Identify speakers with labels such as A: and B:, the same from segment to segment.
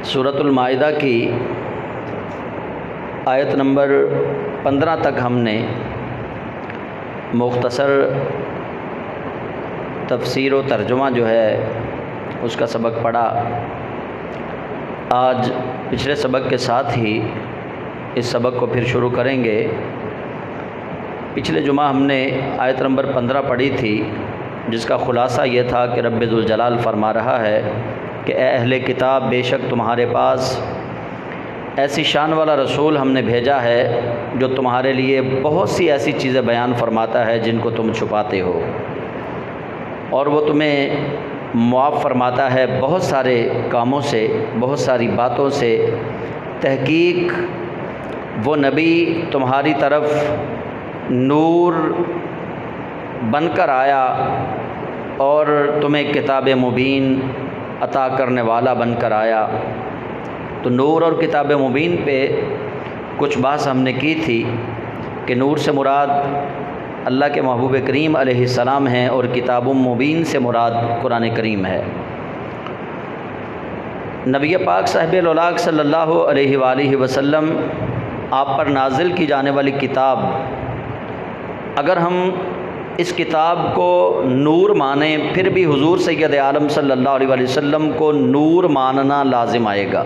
A: سورۃ المائدہ کی آیت نمبر 15 تک ہم نے مختصر تفسیر و ترجمہ جو ہے اس کا سبق پڑھا۔ آج پچھلے سبق کے ساتھ ہی اس سبق کو پھر شروع کریں گے۔ پچھلے جمعہ ہم نے آیت نمبر 15 پڑھی تھی، جس کا خلاصہ یہ تھا کہ رب ذوالجلال فرما رہا ہے کہ اے اہل کتاب، بے شک تمہارے پاس ایسی شان والا رسول ہم نے بھیجا ہے جو تمہارے لیے بہت سی ایسی چیزیں بیان فرماتا ہے جن کو تم چھپاتے ہو، اور وہ تمہیں معاف فرماتا ہے بہت سارے کاموں سے، بہت ساری باتوں سے۔ تحقیق وہ نبی تمہاری طرف نور بن کر آیا اور تمہیں کتاب مبین عطا کرنے والا بن کر آیا۔ تو نور اور کتاب مبین پہ کچھ بحث ہم نے کی تھی کہ نور سے مراد اللہ کے محبوب کریم علیہ السلام ہیں اور کتاب مبین سے مراد قرآن کریم ہے۔ نبی پاک صاحب الاولاق صلی اللہ علیہ وآلہ وسلم آپ پر نازل کی جانے والی کتاب، اگر ہم اس کتاب کو نور مانیں، پھر بھی حضور سید عالم صلی اللہ علیہ وآلہ وسلم کو نور ماننا لازم آئے گا۔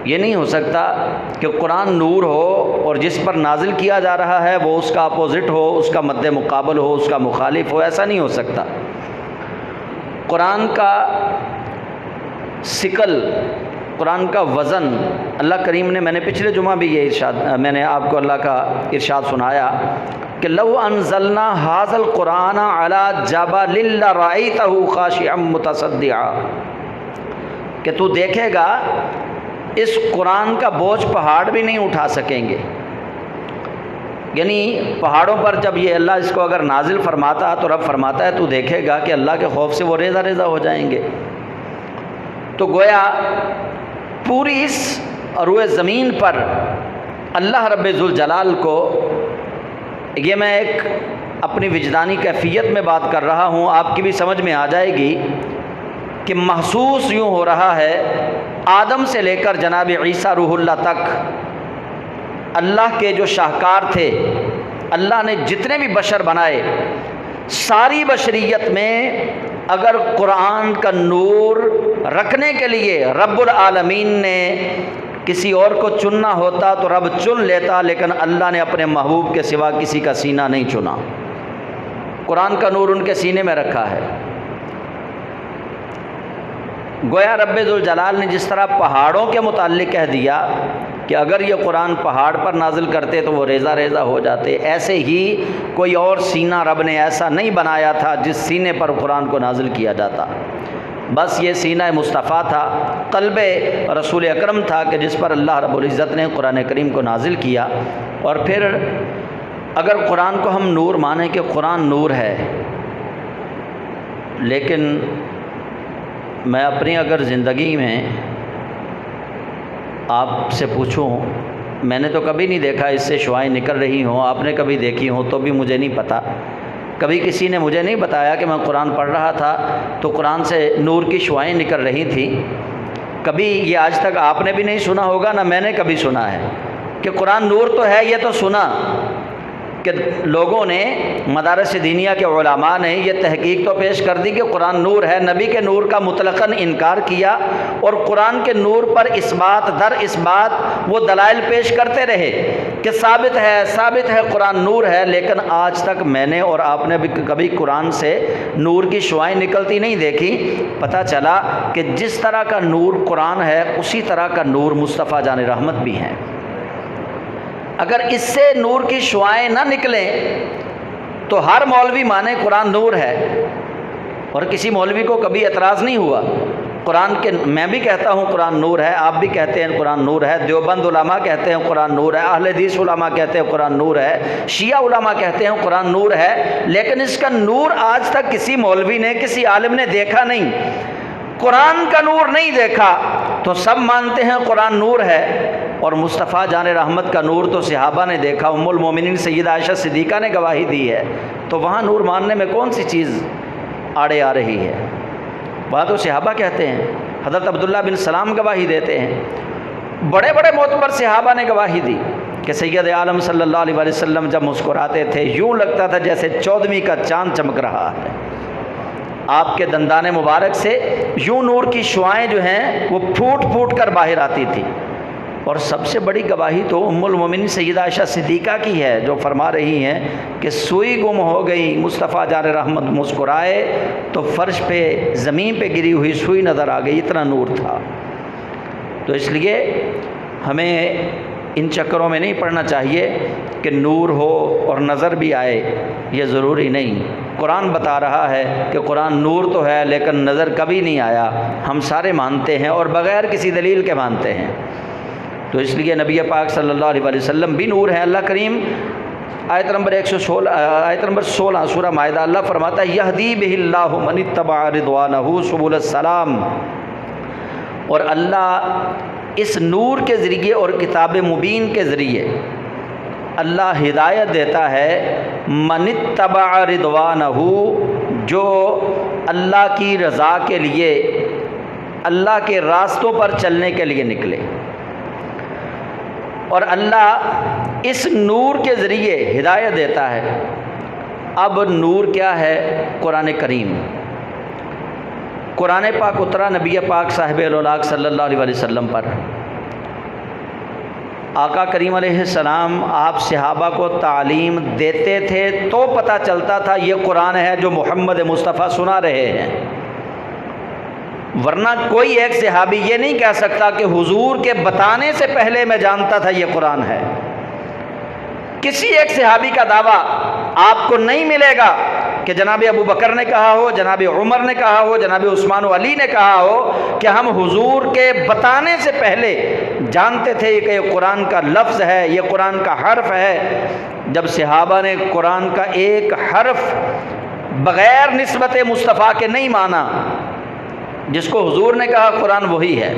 A: یہ نہیں ہو سکتا کہ قرآن نور ہو اور جس پر نازل کیا جا رہا ہے وہ اس کا اپوزٹ ہو، اس کا مد مقابل ہو، اس کا مخالف ہو، ایسا نہیں ہو سکتا۔ قرآن کا ثقل، قرآن کا وزن، اللہ کریم نے، میں نے پچھلے جمعہ بھی یہ میں نے آپ کو اللہ کا ارشاد سنایا کہ لو انزلنا ھذا القرآن علی جبل لرأیتہ خاشعا متصدعا، کہ تو دیکھے گا اس قرآن کا بوجھ پہاڑ بھی نہیں اٹھا سکیں گے۔ یعنی پہاڑوں پر جب یہ اللہ اس کو اگر نازل فرماتا تو رب فرماتا ہے تو دیکھے گا کہ اللہ کے خوف سے وہ ریزہ ریزہ ہو جائیں گے۔ تو گویا پوری اس روئے زمین پر اللہ رب ذوالجلال کو، یہ میں ایک اپنی وجدانی کیفیت میں بات کر رہا ہوں، آپ کی بھی سمجھ میں آ جائے گی کہ محسوس یوں ہو رہا ہے آدم سے لے کر جناب عیسیٰ روح اللہ تک اللہ کے جو شاہکار تھے، اللہ نے جتنے بھی بشر بنائے، ساری بشریت میں اگر قرآن کا نور رکھنے کے لیے رب العالمین نے کسی اور کو چننا ہوتا تو رب چن لیتا، لیکن اللہ نے اپنے محبوب کے سوا کسی کا سینہ نہیں چنا۔ قرآن کا نور ان کے سینے میں رکھا ہے۔ گویا رب ذوالجلال نے جس طرح پہاڑوں کے متعلق کہہ دیا کہ اگر یہ قرآن پہاڑ پر نازل کرتے تو وہ ریزہ ریزہ ہو جاتے، ایسے ہی کوئی اور سینہ رب نے ایسا نہیں بنایا تھا جس سینے پر قرآن کو نازل کیا جاتا۔ بس یہ سینہ مصطفیٰ تھا، قلب رسول اکرم تھا کہ جس پر اللہ رب العزت نے قرآن کریم کو نازل کیا۔ اور پھر اگر قرآن کو ہم نور مانیں کہ قرآن نور ہے، لیکن میں اپنی اگر زندگی میں آپ سے پوچھوں، میں نے تو کبھی نہیں دیکھا اس سے شعائیں نکل رہی ہوں، آپ نے کبھی دیکھی ہوں تو بھی مجھے نہیں پتہ۔ کبھی کسی نے مجھے نہیں بتایا کہ میں قرآن پڑھ رہا تھا تو قرآن سے نور کی شعائیں نکل رہی تھیں۔ کبھی یہ آج تک آپ نے بھی نہیں سنا ہوگا، نہ میں نے کبھی سنا ہے کہ قرآن نور تو ہے۔ یہ تو سنا کہ لوگوں نے، مدارس دینیہ کے علماء نے یہ تحقیق تو پیش کر دی کہ قرآن نور ہے، نبی کے نور کا مطلقاً انکار کیا اور قرآن کے نور پر اثبات در اثبات وہ دلائل پیش کرتے رہے کہ ثابت ہے قرآن نور ہے، لیکن آج تک میں نے اور آپ نے بھی کبھی قرآن سے نور کی شعائیں نکلتی نہیں دیکھی۔ پتہ چلا کہ جس طرح کا نور قرآن ہے اسی طرح کا نور مصطفیٰ جان رحمت بھی ہیں۔ اگر اس سے نور کی شعائیں نہ نکلیں تو ہر مولوی مانے قرآن نور ہے، اور کسی مولوی کو کبھی اعتراض نہیں ہوا۔ قرآن کے، میں بھی کہتا ہوں قرآن نور ہے، آپ بھی کہتے ہیں قرآن نور ہے، دیوبند علماء کہتے ہیں قرآن نور ہے، اہل حدیث علماء کہتے ہیں قرآن نور ہے، شیعہ علماء کہتے ہیں قرآن نور ہے، لیکن اس کا نور آج تک کسی مولوی نے، کسی عالم نے دیکھا نہیں۔ قرآن کا نور نہیں دیکھا تو سب مانتے ہیں قرآن نور ہے، اور مصطفیٰ جان رحمت کا نور تو صحابہ نے دیکھا، ام المومنین سیدہ عائشہ صدیقہ نے گواہی دی ہے، تو وہاں نور ماننے میں کون سی چیز آڑے آ رہی ہے؟ وہاں تو صحابہ کہتے ہیں حضرت عبداللہ بن سلام گواہی دیتے ہیں، بڑے بڑے معتبر صحابہ نے گواہی دی کہ سید عالم صلی اللہ علیہ وسلم جب مسکراتے تھے یوں لگتا تھا جیسے 14ویں کا چاند چمک رہا ہے۔ آپ کے دندان مبارک سے یوں نور کی شعائیں جو ہیں وہ پھوٹ پھوٹ کر باہر آتی تھی۔ اور سب سے بڑی گواہی تو ام المومنین سیدہ عائشہ صدیقہ کی ہے، جو فرما رہی ہیں کہ سوئی گم ہو گئی، مصطفیٰ جان رحمت مسکرائے تو فرش پہ زمین پہ گری ہوئی سوئی نظر آ گئی، اتنا نور تھا۔ تو اس لیے ہمیں ان چکروں میں نہیں پڑنا چاہیے کہ نور ہو اور نظر بھی آئے، یہ ضروری نہیں۔ قرآن بتا رہا ہے کہ قرآن نور تو ہے لیکن نظر کبھی نہیں آیا، ہم سارے مانتے ہیں اور بغیر کسی دلیل کے مانتے ہیں۔ تو اس لیے نبی پاک صلی اللہ علیہ وسلم بھی نور ہے۔ اللہ کریم آیت نمبر 16 سورہ مائدہ اللہ فرماتا ہے یہدی بہ اللہ من اتبع رضوانہ سبل السلام، اور اللہ اس نور کے ذریعے اور کتاب مبین کے ذریعے اللہ ہدایت دیتا ہے من اتبع رضوانہ، جو اللہ کی رضا کے لیے اللہ کے راستوں پر چلنے کے لیے نکلے۔ اور اللہ اس نور کے ذریعے ہدایت دیتا ہے۔ اب نور کیا ہے؟ قرآن کریم۔ قرآن پاک اترا نبی پاک صاحب الاولاق صلی اللہ علیہ وسلم پر۔ آقا کریم علیہ السلام آپ صحابہ کو تعلیم دیتے تھے تو پتہ چلتا تھا یہ قرآن ہے جو محمد مصطفیٰ سنا رہے ہیں، ورنہ کوئی ایک صحابی یہ نہیں کہہ سکتا کہ حضور کے بتانے سے پہلے میں جانتا تھا یہ قرآن ہے۔ کسی ایک صحابی کا دعویٰ آپ کو نہیں ملے گا کہ جناب ابو بکر نے کہا ہو، جناب عمر نے کہا ہو، جناب عثمان و علی نے کہا ہو کہ ہم حضور کے بتانے سے پہلے جانتے تھے کہ یہ قرآن کا لفظ ہے، یہ قرآن کا حرف ہے۔ جب صحابہ نے قرآن کا ایک حرف بغیر نسبت مصطفیٰ کے نہیں مانا، جس کو حضور نے کہا قرآن وہی ہے،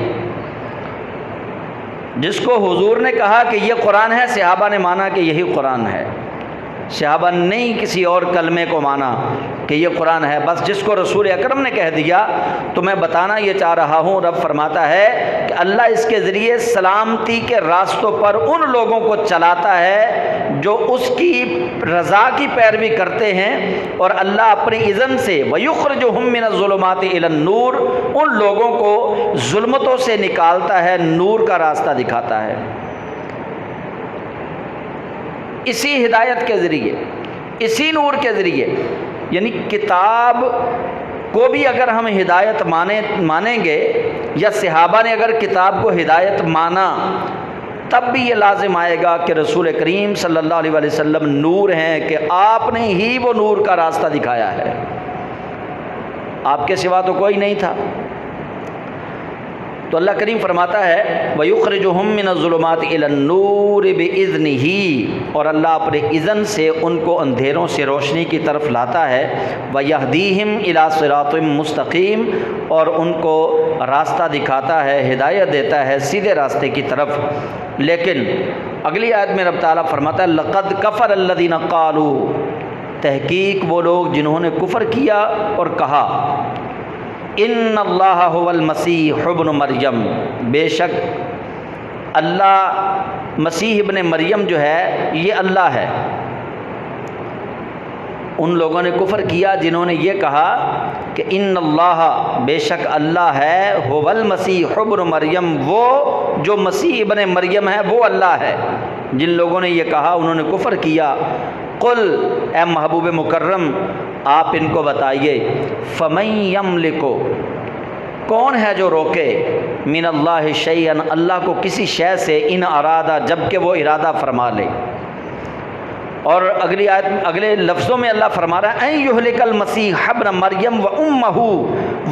A: جس کو حضور نے کہا کہ یہ قرآن ہے، صحابہ نے مانا کہ یہی قرآن ہے۔ صحابہ نے نہیں کسی اور کلمے کو مانا کہ یہ قرآن ہے، بس جس کو رسول اکرم نے کہہ دیا۔ تو میں بتانا یہ چاہ رہا ہوں، رب فرماتا ہے کہ اللہ اس کے ذریعے سلامتی کے راستوں پر ان لوگوں کو چلاتا ہے جو اس کی رضا کی پیروی کرتے ہیں، اور اللہ اپنی اذن سے وَيُخْرِجُهُم مِّنَ الظُّلُمَاتِ إِلَى النُّورِ، ان لوگوں کو ظلمتوں سے نکالتا ہے، نور کا راستہ دکھاتا ہے۔ اسی ہدایت کے ذریعے، اسی نور کے ذریعے، یعنی کتاب کو بھی اگر ہم ہدایت مانیں گے، یا صحابہ نے اگر کتاب کو ہدایت مانا، تب بھی یہ لازم آئے گا کہ رسول کریم صلی اللہ علیہ وسلم نور ہیں، کہ آپ نے ہی وہ نور کا راستہ دکھایا ہے، آپ کے سوا تو کوئی نہیں تھا۔ تو اللہ کریم فرماتا ہے وَيُخْرِجُهُم مِّنَ الظُّلُمَاتِ إِلَى النُّورِ بِإِذْنِهِ، اور اللہ اپنے اذن سے ان کو اندھیروں سے روشنی کی طرف لاتا ہے، وَيَهْدِيهِمْ إِلَى صِرَاطٍ مُّسْتَقِيمٍ، اور ان کو راستہ دکھاتا ہے، ہدایت دیتا ہے سیدھے راستے کی طرف۔ لیکن اگلی آیت میں رب تعالیٰ فرماتا ہے لَقَدْ كَفَرَ الَّذِينَ قَالُوا، تحقیق وہ لوگ جنہوں نے کفر کیا اور کہا ان اللہ هو المسیح ابن مریم، بے شک اللہ مسیح ابن مریم جو ہے یہ اللہ ہے۔ ان لوگوں نے کفر کیا جنہوں نے یہ کہا کہ ان اللہ، بے شک اللہ ہے، هو المسیح ابن مریم، وہ جو مسیح ابن مریم ہے وہ اللہ ہے۔ جن لوگوں نے یہ کہا انہوں نے کفر کیا۔ قل، اے محبوب مکرم آپ ان کو بتائیے، فَمَن يَمْلِكُ، کون ہے جو روکے، من اللہ شیئا، اللہ کو کسی شے سے، ان ارادہ، جب کہ وہ ارادہ فرما لے۔ اور اگلی آیت اگلے لفظوں میں اللہ فرما رہا ہے اَن يُهْلِكَ الْمَسِيحَ ابْنَ مَرْيَمَ وَأُمَّهُ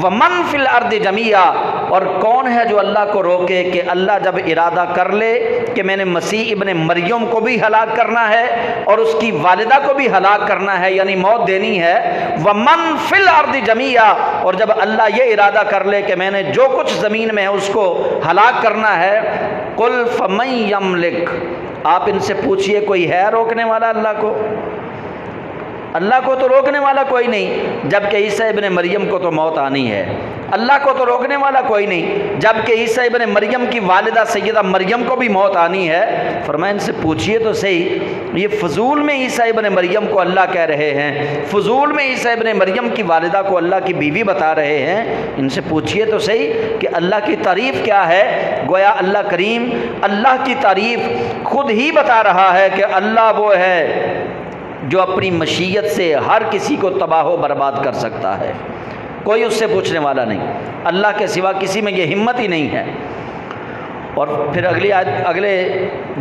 A: وَمَن فِي الْأَرْضِ جَمِيعًا، اور کون ہے جو اللہ کو روکے کہ اللہ جب ارادہ کر لے کہ میں نے مسیح ابن مریم کو بھی ہلاک کرنا ہے اور اس کی والدہ کو بھی ہلاک کرنا ہے، یعنی موت دینی ہے، وَمَن فِي الْأَرْضِ جَمِيعًا، اور جب اللہ یہ ارادہ کر لے کہ میں نے جو کچھ زمین میں ہے اس کو ہلاک کرنا ہے، قُلْ فَمَن يَمْلِكُ، آپ ان سے پوچھئے کوئی ہے روکنے والا اللہ کو؟ اللہ کو تو روکنے والا کوئی نہیں، جبکہ عیسیٰ ابن مریم کو تو موت آنی ہے۔ اللہ کو تو روکنے والا کوئی نہیں، جبکہ عیسیٰ ابن مریم کی والدہ سیدہ مریم کو بھی موت آنی ہے۔ فرمایا ان سے پوچھئے تو صحیح، یہ فضول میں عیسیٰ ابن مریم کو اللہ کہہ رہے ہیں، فضول میں عیسیٰ ابن مریم کی والدہ کو اللہ کی بیوی بتا رہے ہیں، ان سے پوچھئے تو صحیح کہ اللہ کی تعریف کیا ہے۔ گویا اللہ کریم اللہ کی تعریف خود ہی بتا رہا ہے کہ اللہ وہ ہے جو اپنی مشیت سے ہر کسی کو تباہ و برباد کر سکتا ہے، کوئی اس سے پوچھنے والا نہیں، اللہ کے سوا کسی میں یہ ہمت ہی نہیں ہے۔ اور پھر اگلے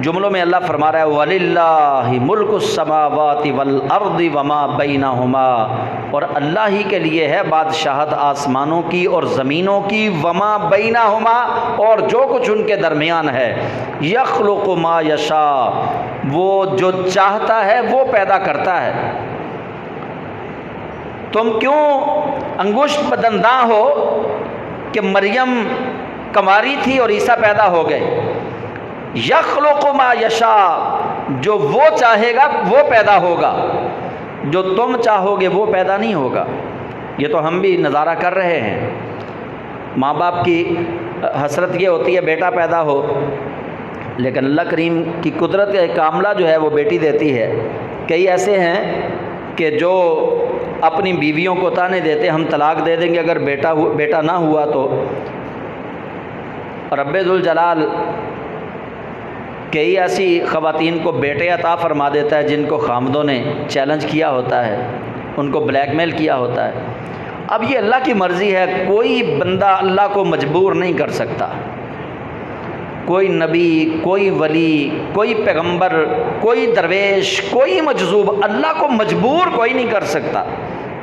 A: جملوں میں اللہ فرما رہا ہے وَلِلَّهِ مُلْكُ السَّمَاوَاتِ وَالْأَرْضِ وَمَا بَيْنَهُمَا، اور اللہ ہی کے لیے ہے بادشاہت آسمانوں کی اور زمینوں کی، وَمَا بَيْنَهُمَا، اور جو کچھ ان کے درمیان ہے، يَخْلُقُ مَا يَشَاءُ، وہ جو چاہتا ہے وہ پیدا کرتا ہے۔ تم کیوں انگشت بدنداں ہو کہ مریم کماری تھی اور عیسیٰ پیدا ہو گئے؟ یخلق ما یشاء، جو وہ چاہے گا وہ پیدا ہوگا، جو تم چاہو گے وہ پیدا نہیں ہوگا۔ یہ تو ہم بھی نظارہ کر رہے ہیں، ماں باپ کی حسرت یہ ہوتی ہے بیٹا پیدا ہو، لیکن اللہ کریم کی قدرت کاملہ جو ہے وہ بیٹی دیتی ہے۔ کئی ایسے ہیں کہ جو اپنی بیویوں کو تانے دیتے ہم طلاق دے دیں گے اگر بیٹا نہ ہوا تو، رب ذوالجلال کئی ایسی خواتین کو بیٹے عطا فرما دیتا ہے جن کو خامدوں نے چیلنج کیا ہوتا ہے، ان کو بلیک میل کیا ہوتا ہے۔ اب یہ اللہ کی مرضی ہے، کوئی بندہ اللہ کو مجبور نہیں کر سکتا، کوئی نبی، کوئی ولی، کوئی پیغمبر، کوئی درویش، کوئی مجذوب اللہ کو مجبور کوئی نہیں کر سکتا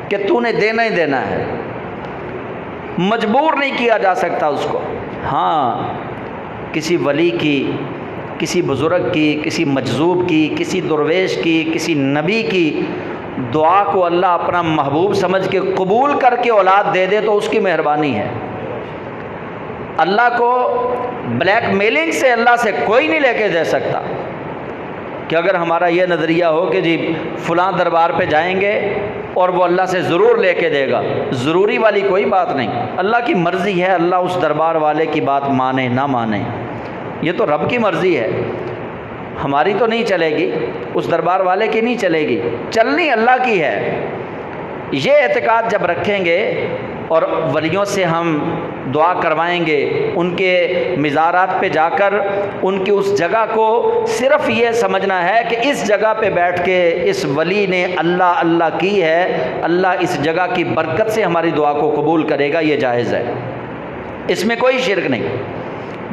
A: کہ تو نے دینا ہی دینا ہے، مجبور نہیں کیا جا سکتا اس کو۔ ہاں کسی ولی کی، کسی بزرگ کی، کسی مجذوب کی، کسی درویش کی، کسی نبی کی دعا کو اللہ اپنا محبوب سمجھ کے قبول کر کے اولاد دے دے تو اس کی مہربانی ہے۔ اللہ کو بلیک میلنگ سے اللہ سے کوئی نہیں لے کے دے سکتا کہ اگر ہمارا یہ نظریہ ہو کہ جی فلاں دربار پہ جائیں گے اور وہ اللہ سے ضرور لے کے دے گا، ضروری والی کوئی بات نہیں، اللہ کی مرضی ہے، اللہ اس دربار والے کی بات مانے نہ مانے، یہ تو رب کی مرضی ہے، ہماری تو نہیں چلے گی، اس دربار والے کی نہیں چلے گی، چلنی اللہ کی ہے۔ یہ اعتقاد جب رکھیں گے اور ولیوں سے ہم دعا کروائیں گے، ان کے مزارات پہ جا کر ان کی اس جگہ کو صرف یہ سمجھنا ہے کہ اس جگہ پہ بیٹھ کے اس ولی نے اللہ اللہ کی ہے، اللہ اس جگہ کی برکت سے ہماری دعا کو قبول کرے گا، یہ جائز ہے، اس میں کوئی شرک نہیں،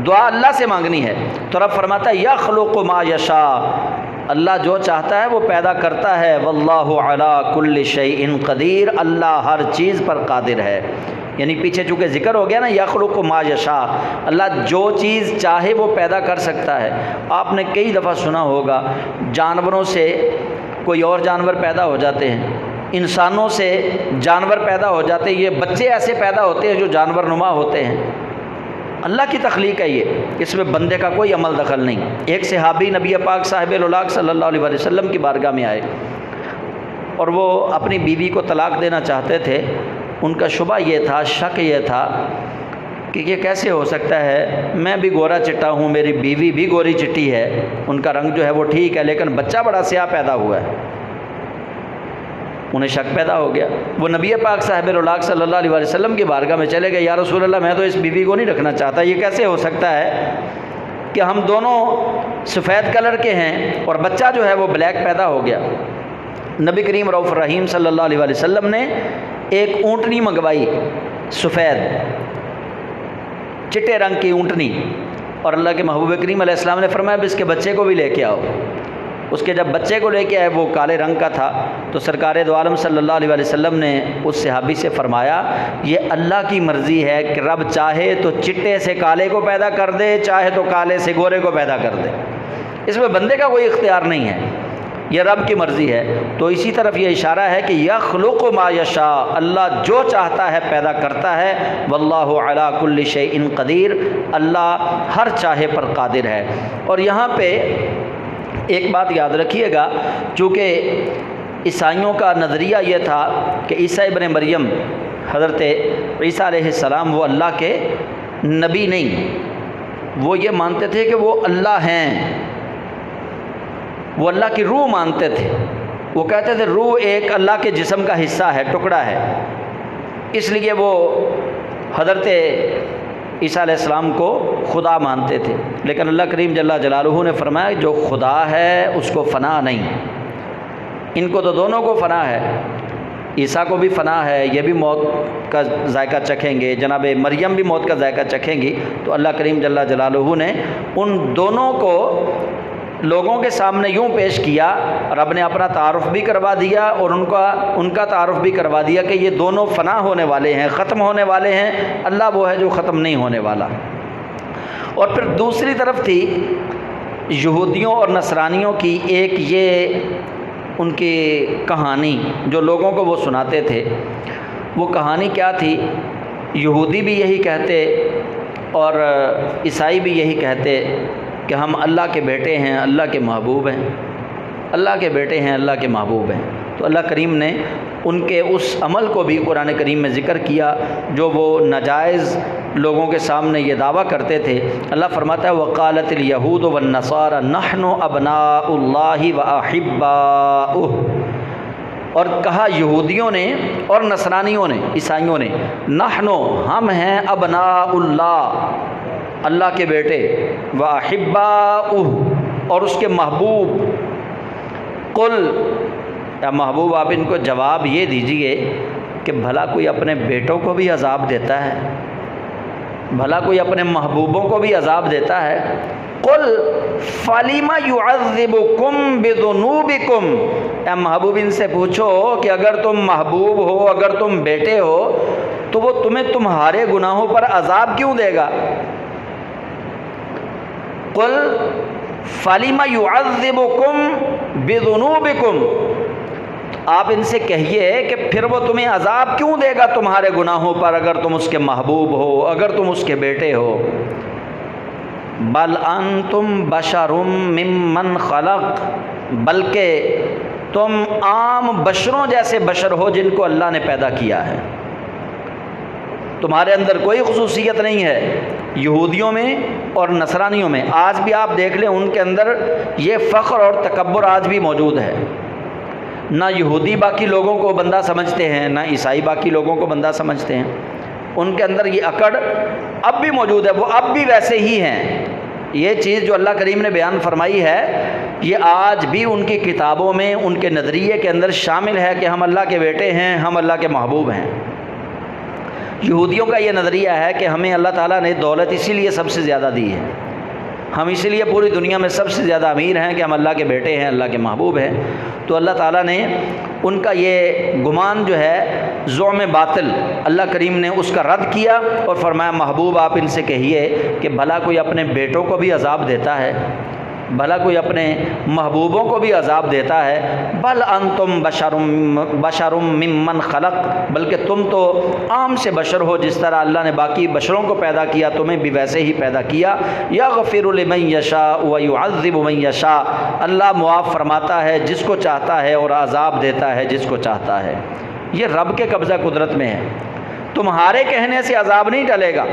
A: دعا اللہ سے مانگنی ہے۔ تو رب فرماتا ہے یخلق ما یشاء، اللہ جو چاہتا ہے وہ پیدا کرتا ہے، واللہ علی کل شیء قدیر، اللہ ہر چیز پر قادر ہے۔ یعنی پیچھے چونکہ ذکر ہو گیا نا یخلق ما یشاء، اللہ جو چیز چاہے وہ پیدا کر سکتا ہے۔ آپ نے کئی دفعہ سنا ہوگا جانوروں سے کوئی اور جانور پیدا ہو جاتے ہیں، انسانوں سے جانور پیدا ہو جاتے ہیں، یہ بچے ایسے پیدا ہوتے ہیں جو جانور نما ہوتے ہیں، اللہ کی تخلیق ہے یہ، اس میں بندے کا کوئی عمل دخل نہیں۔ ایک صحابی نبی پاک صاحب الاولاق صلی اللہ علیہ وسلم کی بارگاہ میں آئے اور وہ اپنی بیوی کو طلاق دینا چاہتے تھے، ان کا شبہ یہ تھا، شک یہ تھا کہ یہ کیسے ہو سکتا ہے، میں بھی گورا چٹا ہوں، میری بیوی بھی گوری چٹی ہے، ان کا رنگ جو ہے وہ ٹھیک ہے لیکن بچہ بڑا سیاہ پیدا ہوا ہے، انہیں شک پیدا ہو گیا۔ وہ نبی پاک صاحب الاولاق صلی اللہ علیہ وسلم کی بارگاہ میں چلے گئے، یا رسول اللہ میں تو اس بیوی کو نہیں رکھنا چاہتا، یہ کیسے ہو سکتا ہے کہ ہم دونوں سفید کلر کے ہیں اور بچہ جو ہے وہ بلیک پیدا ہو گیا۔ نبی کریم رؤوف الرحیم صلی اللہ علیہ وسلم نے ایک اونٹنی منگوائی، سفید چٹے رنگ کی اونٹنی، اور اللہ کے محبوب کریم علیہ السلام نے فرمایا اب اس کے بچے کو بھی لے کے آؤ۔ اس کے جب بچے کو لے کے آئے وہ کالے رنگ کا تھا، تو سرکار دو عالم صلی اللہ علیہ وسلم نے اس صحابی سے فرمایا یہ اللہ کی مرضی ہے کہ رب چاہے تو چٹے سے کالے کو پیدا کر دے، چاہے تو کالے سے گورے کو پیدا کر دے، اس میں بندے کا کوئی اختیار نہیں ہے، یہ رب کی مرضی ہے۔ تو اسی طرف یہ اشارہ ہے کہ یخلق ما یشاء، اللہ جو چاہتا ہے پیدا کرتا ہے، واللہ علی کل شیء قدیر، اللہ ہر چاہے پر قادر ہے۔ اور یہاں پہ ایک بات یاد رکھیے گا، چونکہ عیسائیوں کا نظریہ یہ تھا کہ عیسیٰ ابن مریم، حضرت عیسیٰ علیہ السلام وہ اللہ کے نبی نہیں، وہ یہ مانتے تھے کہ وہ اللہ ہیں، وہ اللہ کی روح مانتے تھے۔ وہ کہتے تھے روح ایک اللہ کے جسم کا حصہ ہے، ٹکڑا ہے، اس لیے وہ حضرت عیسیٰ علیہ السلام کو خدا مانتے تھے۔ لیکن اللہ کریم جل جلالہ نے فرمایا جو خدا ہے اس کو فنا نہیں، ان کو تو دونوں کو فنا ہے، عیسیٰ کو بھی فنا ہے، یہ بھی موت کا ذائقہ چکھیں گے، جناب مریم بھی موت کا ذائقہ چکھیں گی۔ تو اللہ کریم جل جلالہ نے ان دونوں کو لوگوں کے سامنے یوں پیش کیا، رب نے اپنا تعارف بھی کروا دیا اور ان کا تعارف بھی کروا دیا کہ یہ دونوں فنا ہونے والے ہیں، ختم ہونے والے ہیں، اللہ وہ ہے جو ختم نہیں ہونے والا۔ اور پھر دوسری طرف تھی یہودیوں اور نصرانیوں کی ایک یہ ان کی کہانی جو لوگوں کو وہ سناتے تھے۔ وہ کہانی کیا تھی؟ یہودی بھی یہی کہتے اور عیسائی بھی یہی کہتے کہ ہم اللہ کے بیٹے ہیں، اللہ کے محبوب ہیں، اللہ کے بیٹے ہیں، اللہ کے محبوب ہیں۔ تو اللہ کریم نے ان کے اس عمل کو بھی قرآن کریم میں ذکر کیا جو وہ ناجائز لوگوں کے سامنے یہ دعویٰ کرتے تھے۔ اللہ فرماتا ہے وقالت الیہود والنصارى نحن ابناء اللہ واحباؤہ، اور کہا یہودیوں نے اور نصرانیوں نے، عیسائیوں نے، نحن ہم ہیں ابناء اللہ، اللہ کے بیٹے، واحباؤہ اور اس کے محبوب۔ قل یا محبوب آپ ان کو جواب یہ دیجئے کہ بھلا کوئی اپنے بیٹوں کو بھی عذاب دیتا ہے؟ بھلا کوئی اپنے محبوبوں کو بھی عذاب دیتا ہے؟ قل فلم یعذبکم بذنوبکم، اے محبوب ان سے پوچھو کہ اگر تم محبوب ہو، اگر تم بیٹے ہو تو وہ تمہیں تمہارے گناہوں پر عذاب کیوں دے گا؟ قل فلم یعذبکم بذنوبکم، آپ ان سے کہیے کہ پھر وہ تمہیں عذاب کیوں دے گا تمہارے گناہوں پر اگر تم اس کے محبوب ہو، اگر تم اس کے بیٹے ہو۔ بل انتم بشر ممن خلق، بلکہ تم عام بشروں جیسے بشر ہو جن کو اللہ نے پیدا کیا ہے، تمہارے اندر کوئی خصوصیت نہیں ہے۔ یہودیوں میں اور نصرانیوں میں آج بھی آپ دیکھ لیں، ان کے اندر یہ فخر اور تکبر آج بھی موجود ہے۔ نہ یہودی باقی لوگوں کو بندہ سمجھتے ہیں، نہ عیسائی باقی لوگوں کو بندہ سمجھتے ہیں، ان کے اندر یہ اکڑ اب بھی موجود ہے، وہ اب بھی ویسے ہی ہیں۔ یہ چیز جو اللہ کریم نے بیان فرمائی ہے یہ آج بھی ان کی کتابوں میں، ان کے نظریے کے اندر شامل ہے کہ ہم اللہ کے بیٹے ہیں، ہم اللہ کے محبوب ہیں۔ یہودیوں کا یہ نظریہ ہے کہ ہمیں اللہ تعالیٰ نے دولت اسی لیے سب سے زیادہ دی ہے، ہم اسی لیے پوری دنیا میں سب سے زیادہ امیر ہیں کہ ہم اللہ کے بیٹے ہیں، اللہ کے محبوب ہیں۔ تو اللہ تعالیٰ نے ان کا یہ گمان جو ہے زعم باطل، اللہ کریم نے اس کا رد کیا اور فرمایا محبوب آپ ان سے کہیے کہ بھلا کوئی اپنے بیٹوں کو بھی عذاب دیتا ہے، بھلا کوئی اپنے محبوبوں کو بھی عذاب دیتا ہے۔ بل انتم بشر ممن خلق، بلکہ تم تو عام سے بشر ہو، جس طرح اللہ نے باقی بشروں کو پیدا کیا تمہیں بھی ویسے ہی پیدا کیا۔ یغفر لمن یشاء ویعذب من یشاء، اللہ معاف فرماتا ہے جس کو چاہتا ہے اور عذاب دیتا ہے جس کو چاہتا ہے۔ یہ رب کے قبضہ قدرت میں ہے، تمہارے کہنے سے عذاب نہیں ٹلے گا،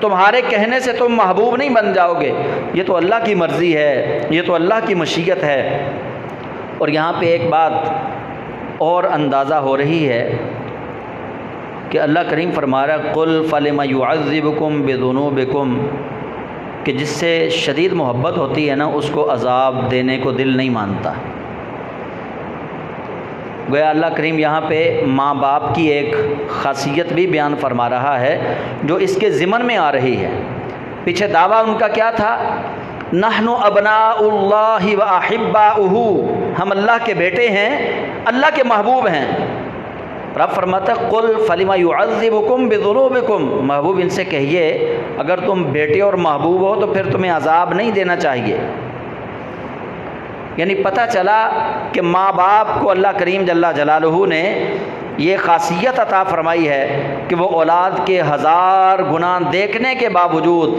A: تمہارے کہنے سے تم محبوب نہیں بن جاؤ گے، یہ تو اللہ کی مرضی ہے، یہ تو اللہ کی مشیت ہے۔ اور یہاں پہ ایک بات اور اندازہ ہو رہی ہے کہ اللہ کریم فرما رہا ہے قل فلم یعذبکم بذنوبکم، کہ جس سے شدید محبت ہوتی ہے نا اس کو عذاب دینے کو دل نہیں مانتا۔ گویا اللہ کریم یہاں پہ ماں باپ کی ایک خاصیت بھی بیان فرما رہا ہے جو اس کے ضمن میں آ رہی ہے۔ پیچھے دعویٰ ان کا کیا تھا؟ نحن ابناء اللہ واحباؤہ، ہم اللہ کے بیٹے ہیں، اللہ کے محبوب ہیں۔ رب فرماتا ہے قل فلم یعذبکم بذنوبکم، محبوب ان سے کہیے اگر تم بیٹے اور محبوب ہو تو پھر تمہیں عذاب نہیں دینا چاہیے۔ یعنی پتہ چلا کہ ماں باپ کو اللہ کریم جل جلالہ نے یہ خاصیت عطا فرمائی ہے کہ وہ اولاد کے 1000 گناہ دیکھنے کے باوجود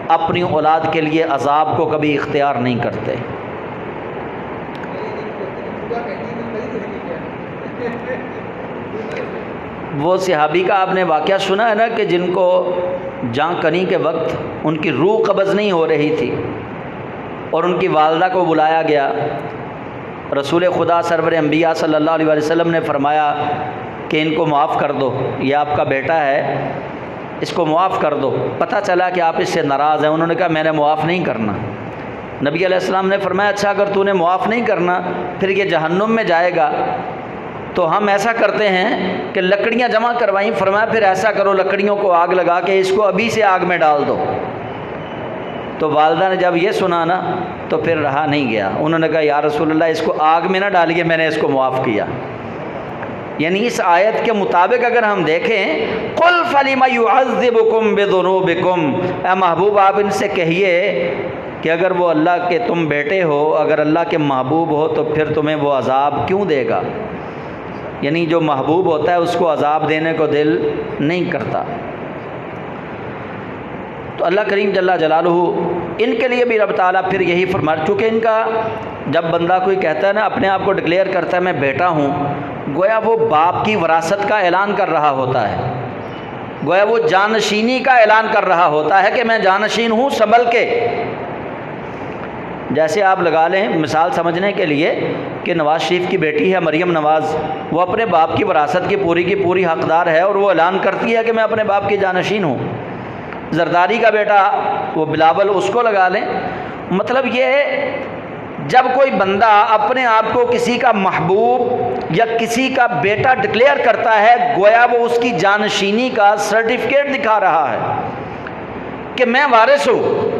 A: اپنی اولاد کے لیے عذاب کو کبھی اختیار نہیں کرتے۔ وہ صحابی کا آپ نے واقعہ سنا ہے نا کہ جن کو جاں کنی کے وقت ان کی روح قبض نہیں ہو رہی تھی اور ان کی والدہ کو بلایا گیا. رسول خدا سرور انبیاء صلی اللہ علیہ وسلم نے فرمایا کہ ان کو معاف کر دو، یہ آپ کا بیٹا ہے، اس کو معاف کر دو. پتہ چلا کہ آپ اس سے ناراض ہیں. انہوں نے کہا میں نے معاف نہیں کرنا. نبی علیہ السلام نے فرمایا اچھا اگر تو نے معاف نہیں کرنا پھر یہ جہنم میں جائے گا، تو ہم ایسا کرتے ہیں کہ لکڑیاں جمع کروائیں. فرمایا پھر ایسا کرو لکڑیوں کو آگ لگا کے اس کو ابھی سے آگ میں ڈال دو. تو والدہ نے جب یہ سنا نا تو پھر رہا نہیں گیا. انہوں نے کہا یا رسول اللہ اس کو آگ میں نہ ڈالیے، میں نے اس کو معاف کیا. یعنی اس آیت کے مطابق اگر ہم دیکھیں قُلْ فَلِمَ يُعَذِّبُكُمْ بِذُنُوبِكُمْ، اے محبوب آپ ان سے کہیے کہ اگر وہ اللہ کے تم بیٹے ہو، اگر اللہ کے محبوب ہو تو پھر تمہیں وہ عذاب کیوں دے گا. یعنی جو محبوب ہوتا ہے اس کو عذاب دینے کو دل نہیں کرتا. تو اللہ کریم جل جلالہ ان کے لیے بھی رب تعالیٰ پھر یہی فرما، چونکہ ان کا جب بندہ کوئی کہتا ہے نا اپنے آپ کو ڈکلیئر کرتا ہے میں بیٹا ہوں، گویا وہ باپ کی وراثت کا اعلان کر رہا ہوتا ہے، گویا وہ جانشینی کا اعلان کر رہا ہوتا ہے کہ میں جانشین ہوں سنبھل کے. جیسے آپ لگا لیں مثال سمجھنے کے لیے کہ نواز شریف کی بیٹی ہے مریم نواز، وہ اپنے باپ کی وراثت کی پوری حقدار ہے اور وہ اعلان کرتی ہے کہ میں اپنے باپ کی جانشین ہوں. زرداری کا بیٹا وہ بلاول، اس کو لگا لیں. مطلب یہ ہے جب کوئی بندہ اپنے آپ کو کسی کا محبوب یا کسی کا بیٹا ڈکلیئر کرتا ہے، گویا وہ اس کی جانشینی کا سرٹیفکیٹ دکھا رہا ہے کہ میں وارث ہوں.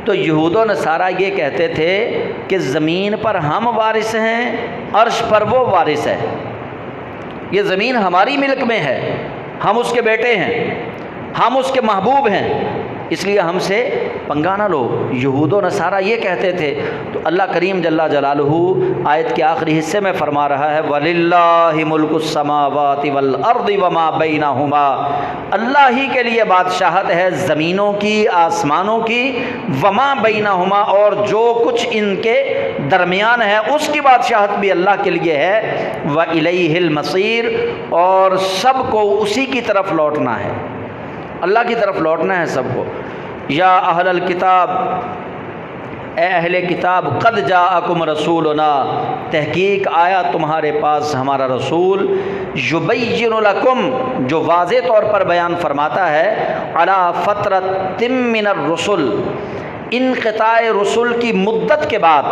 A: تو یہود و نصارہ یہ کہتے تھے کہ زمین پر ہم وارث ہیں، عرش پر وہ وارث ہے. یہ زمین ہماری ملک میں ہے، ہم اس کے بیٹے ہیں، ہم اس کے محبوب ہیں، اس لیے ہم سے پنگا نہ لو. یہود و نصارہ یہ کہتے تھے. تو اللہ کریم جل جلالہ آیت کے آخری حصے میں فرما رہا ہے وَلِلَّهِ مُلْكُ السَّمَاوَاتِ وَالْأَرْضِ وَمَا بَيْنَهُمَا، اللہ ہی کے لیے بادشاہت ہے زمینوں کی آسمانوں کی، وما بینہما، اور جو کچھ ان کے درمیان ہے اس کی بادشاہت بھی اللہ کے لیے ہے. وَإِلَيْهِ الْمَصِيرُ، اور سب کو اسی کی طرف لوٹنا ہے، اللہ کی طرف لوٹنا ہے سب کو. یا اہل الکتاب، اے اہل کتاب، قد جاءکم رسولنا، تحقیق آیا تمہارے پاس ہمارا رسول، یبین لکم، جو واضح طور پر بیان فرماتا ہے، علی فترۃ من الرسل، انقطاع رسل کی مدت کے بعد،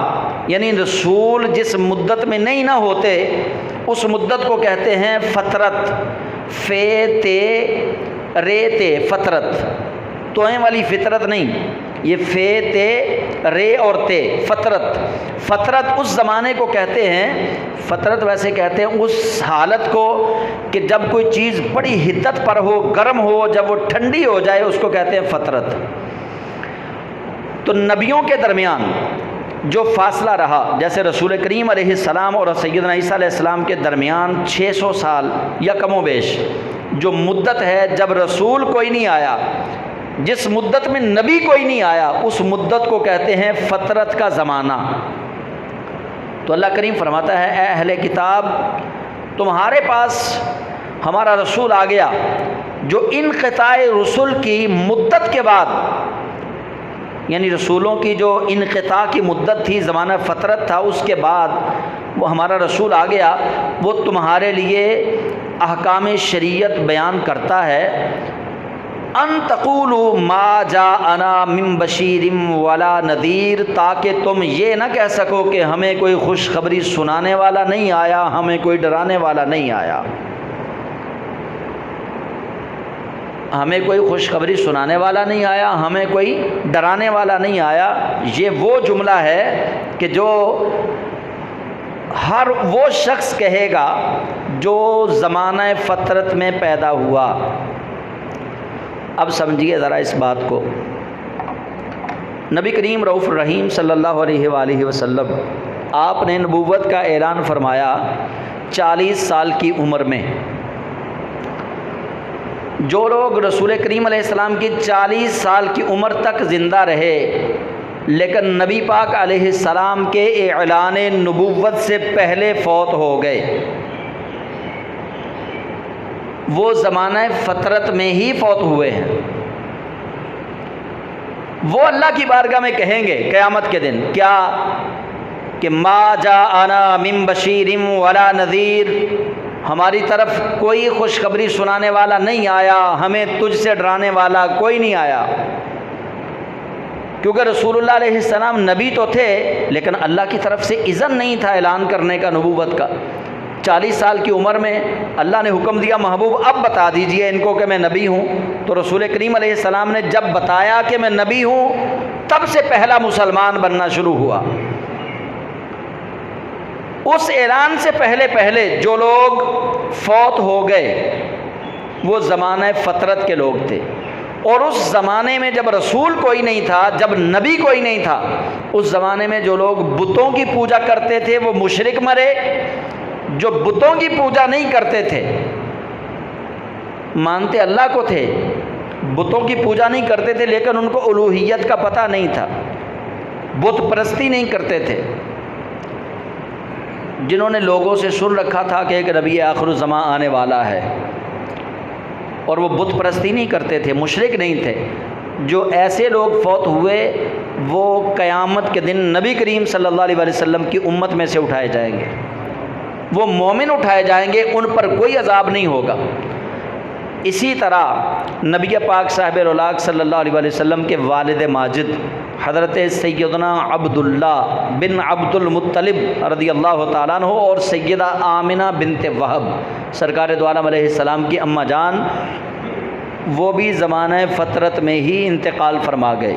A: یعنی رسول جس مدت میں نہیں نہ ہوتے اس مدت کو کہتے ہیں فترت. فے تے رے تے فترت، توئیں والی فطرت نہیں، یہ فے تے رے اور تے فترت. فترت اس زمانے کو کہتے ہیں، فترت ویسے کہتے ہیں اس حالت کو کہ جب کوئی چیز بڑی حدت پر ہو، گرم ہو، جب وہ ٹھنڈی ہو جائے اس کو کہتے ہیں فترت. تو نبیوں کے درمیان جو فاصلہ رہا، جیسے رسول کریم علیہ السلام اور سیدنا عیسیٰ علیہ السلام کے درمیان 600 سال یا کم و بیش جو مدت ہے، جب رسول کوئی نہیں آیا، جس مدت میں نبی کوئی نہیں آیا، اس مدت کو کہتے ہیں فترت کا زمانہ. تو اللہ کریم فرماتا ہے اے اہل کتاب، تمہارے پاس ہمارا رسول آ گیا جو انقطاع رسل کی مدت کے بعد، یعنی رسولوں کی جو انقطاع کی مدت تھی، زمانہ فترت تھا، اس کے بعد وہ ہمارا رسول آ گیا. وہ تمہارے لیے احکام شریعت بیان کرتا ہے. ان تقولوا ما جاءنا من بشیر ولا نذیر، تاکہ تم یہ نہ کہہ سکو کہ ہمیں کوئی خوشخبری سنانے والا نہیں آیا، ہمیں کوئی ڈرانے والا نہیں آیا. ہمیں کوئی خوشخبری سنانے والا نہیں آیا، ہمیں کوئی ڈرانے والا نہیں آیا. یہ وہ جملہ ہے کہ جو ہر وہ شخص کہے گا جو زمانہ فترت میں پیدا ہوا. اب سمجھیے ذرا اس بات کو. نبی کریم رؤوف الرحیم صلی اللہ علیہ وآلہ وسلم، آپ نے نبوت کا اعلان فرمایا 40 سال کی عمر میں. جو لوگ رسول کریم علیہ السلام کی 40 سال کی عمر تک زندہ رہے لیکن نبی پاک علیہ السلام کے اعلان نبوت سے پہلے فوت ہو گئے، وہ زمانہ فطرت میں ہی فوت ہوئے ہیں، وہ اللہ کی بارگاہ میں کہیں گے قیامت کے دن کیا کہ ما جاءنا من بشیر ولا نذیر، ہماری طرف کوئی خوشخبری سنانے والا نہیں آیا، ہمیں تجھ سے ڈرانے والا کوئی نہیں آیا۔ کیونکہ رسول اللہ علیہ السلام نبی تو تھے لیکن اللہ کی طرف سے اذن نہیں تھا اعلان کرنے کا نبوت کا۔ 40 سال کی عمر میں اللہ نے حکم دیا محبوب اب بتا دیجئے ان کو کہ میں نبی ہوں، تو رسول کریم علیہ السلام نے جب بتایا کہ میں نبی ہوں تب سے پہلا مسلمان بننا شروع ہوا۔ اس اعلان سے پہلے جو لوگ فوت ہو گئے وہ زمانہ فطرت کے لوگ تھے، اور اس زمانے میں جب رسول کوئی نہیں تھا، جب نبی کوئی نہیں تھا، اس زمانے میں جو لوگ بتوں کی پوجا کرتے تھے وہ مشرک مرے، جو بتوں کی پوجا نہیں کرتے تھے، مانتے اللہ کو تھے، بتوں کی پوجا نہیں کرتے تھے لیکن ان کو الوہیت کا پتہ نہیں تھا، بت پرستی نہیں کرتے تھے، جنہوں نے لوگوں سے سن رکھا تھا کہ ایک نبی آخر الزمان آنے والا ہے اور وہ بت پرستی نہیں کرتے تھے، مشرک نہیں تھے، جو ایسے لوگ فوت ہوئے وہ قیامت کے دن نبی کریم صلی اللہ علیہ وسلم کی امت میں سے اٹھائے جائیں گے، وہ مومن اٹھائے جائیں گے، ان پر کوئی عذاب نہیں ہوگا۔ اسی طرح نبی پاک صاحب الاولاق صلی اللہ علیہ وسلم کے والد ماجد حضرت سیدنا عبداللہ بن عبد المطلب رضی اللہ تعالیٰ عنہ اور سیدہ آمنہ بنت وہب سرکار دو عالم علیہ السلام کی اماں جان، وہ بھی زمانہ فطرت میں ہی انتقال فرما گئے۔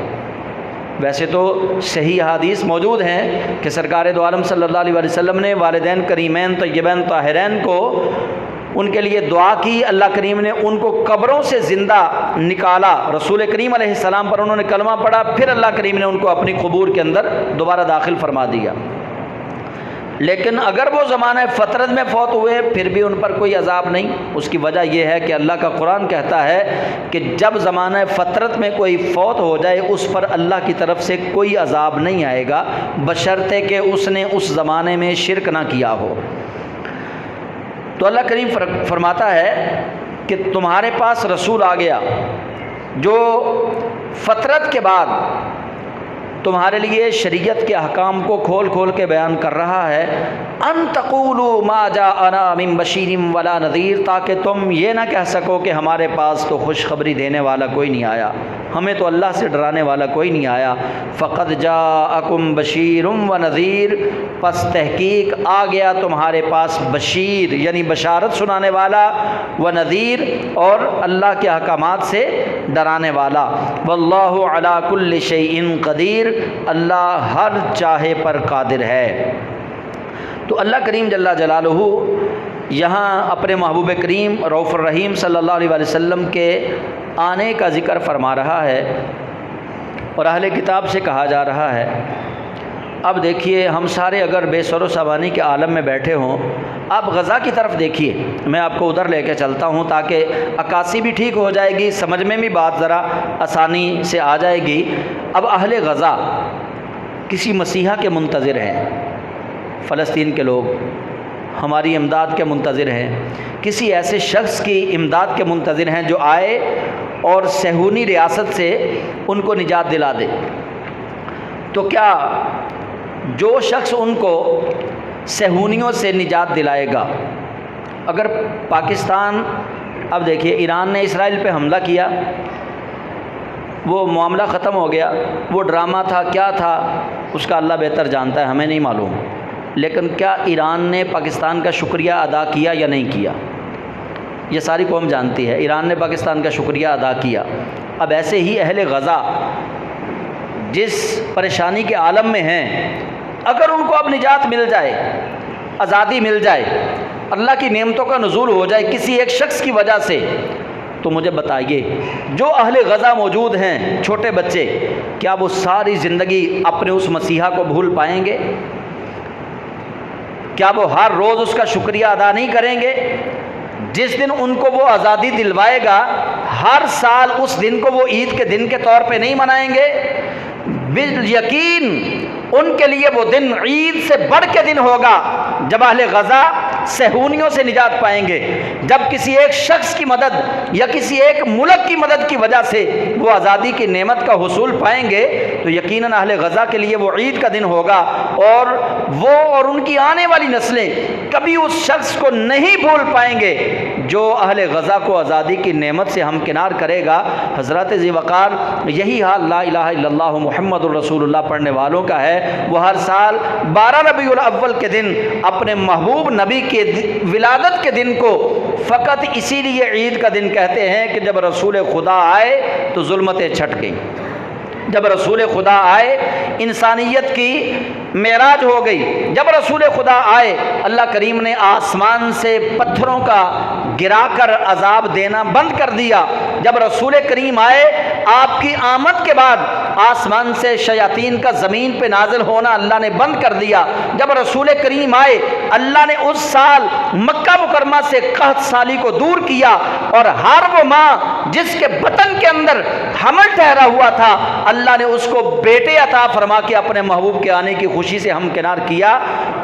A: ویسے تو صحیح حدیث موجود ہیں کہ سرکار دو عالم صلی اللہ علیہ وسلم نے والدین کریمین طیبین طاہرین کو ان کے لیے دعا کی، اللہ کریم نے ان کو قبروں سے زندہ نکالا، رسول کریم علیہ السلام پر انہوں نے کلمہ پڑھا، پھر اللہ کریم نے ان کو اپنی قبور کے اندر دوبارہ داخل فرما دیا۔ لیکن اگر وہ زمانہ فطرت میں فوت ہوئے پھر بھی ان پر کوئی عذاب نہیں۔ اس کی وجہ یہ ہے کہ اللہ کا قرآن کہتا ہے کہ جب زمانہ فطرت میں کوئی فوت ہو جائے اس پر اللہ کی طرف سے کوئی عذاب نہیں آئے گا، بشرطے کہ اس نے اس زمانے میں شرک نہ کیا ہو۔ تو اللہ کریم فرماتا ہے کہ تمہارے پاس رسول آ گیا جو فطرت کے بعد تمہارے لیے شریعت کے احکام کو کھول کھول کے بیان کر رہا ہے، ان تقولوا ما جاءنا من بشیر ولا نذیر، تاکہ تم یہ نہ کہہ سکو کہ ہمارے پاس تو خوشخبری دینے والا کوئی نہیں آیا، ہمیں تو اللہ سے ڈرانے والا کوئی نہیں آیا۔ فقد جاءکم بشیر و نذیر، پس تحقیق آ گیا تمہارے پاس بشیر یعنی بشارت سنانے والا، و نذیر اور اللہ کے احکامات سے ڈرانے والا۔ واللہ علی کل شیء قدیر، اللہ ہر چاہے پر قادر ہے۔ تو اللہ کریم جل جلالہ یہاں اپنے محبوب کریم رؤوف الرحیم صلی اللہ علیہ وسلم کے آنے کا ذکر فرما رہا ہے اور اہل کتاب سے کہا جا رہا ہے۔ اب دیکھیے ہم سارے اگر بے سر و سامانی کے عالم میں بیٹھے ہوں، آپ غزہ کی طرف دیکھیے، میں آپ کو ادھر لے کے چلتا ہوں تاکہ عکاسی بھی ٹھیک ہو جائے گی، سمجھ میں بھی بات ذرا آسانی سے آ جائے گی۔ اب اہل غزہ کسی مسیحا کے منتظر ہیں، فلسطین کے لوگ ہماری امداد کے منتظر ہیں، کسی ایسے شخص کی امداد کے منتظر ہیں جو آئے اور صہیونی ریاست سے ان کو نجات دلا دے۔ تو کیا جو شخص ان کو صہیونیوں سے نجات دلائے گا، اگر پاکستان، اب دیکھیے ایران نے اسرائیل پہ حملہ کیا، وہ معاملہ ختم ہو گیا، وہ ڈرامہ تھا کیا تھا اس کا اللہ بہتر جانتا ہے، ہمیں نہیں معلوم، لیکن کیا ایران نے پاکستان کا شکریہ ادا کیا یا نہیں کیا، یہ ساری قوم جانتی ہے، ایران نے پاکستان کا شکریہ ادا کیا۔ اب ایسے ہی اہل غزہ جس پریشانی کے عالم میں ہیں، اگر ان کو اب نجات مل جائے، آزادی مل جائے، اللہ کی نعمتوں کا نزول ہو جائے کسی ایک شخص کی وجہ سے، تو مجھے بتائیے جو اہل غزہ موجود ہیں چھوٹے بچے، کیا وہ ساری زندگی اپنے اس مسیحا کو بھول پائیں گے؟ کیا وہ ہر روز اس کا شکریہ ادا نہیں کریں گے؟ جس دن ان کو وہ آزادی دلوائے گا، ہر سال اس دن کو وہ عید کے دن کے طور پہ نہیں منائیں گے؟ بالیقین ان کے لیے وہ دن عید سے بڑھ کے دن ہوگا جب اہل غزہ صہیونیوں سے نجات پائیں گے۔ جب کسی ایک شخص کی مدد یا کسی ایک ملک کی مدد کی وجہ سے وہ آزادی کی نعمت کا حصول پائیں گے تو یقیناً اہل غزہ کے لیے وہ عید کا دن ہوگا، اور وہ اور ان کی آنے والی نسلیں کبھی اس شخص کو نہیں بھول پائیں گے جو اہل غزہ کو آزادی کی نعمت سے ہمکنار کرے گا۔ حضرات ذی وقار، یہی حال لا الہ الا اللہ محمد الرسول اللہ پڑھنے والوں کا ہے۔ وہ ہر سال 12 ربیع الاول کے دن اپنے محبوب نبی کے ولادت کے دن کو فقط اسی لیے عید کا دن کہتے ہیں کہ جب رسول خدا آئے تو ظلمتیں چھٹ گئیں، جب رسول خدا آئے انسانیت کی معراج ہو گئی، جب رسول خدا آئے اللہ کریم نے آسمان سے پتھروں کا گرا کر عذاب دینا بند کر دیا، جب رسول کریم آئے آپ کی آمد کے بعد آسمان سے شیاطین کا زمین پہ نازل ہونا اللہ نے بند کر دیا، جب رسول کریم آئے اللہ نے اس سال مکہ مکرمہ سے قحط سالی کو دور کیا، اور ہر وہ ماں جس کے بطن کے اندر حمل ٹھہرا ہوا تھا اللہ نے اس کو بیٹے عطا فرما کے اپنے محبوب کے آنے کی خوشی سے ہمکنار کیا۔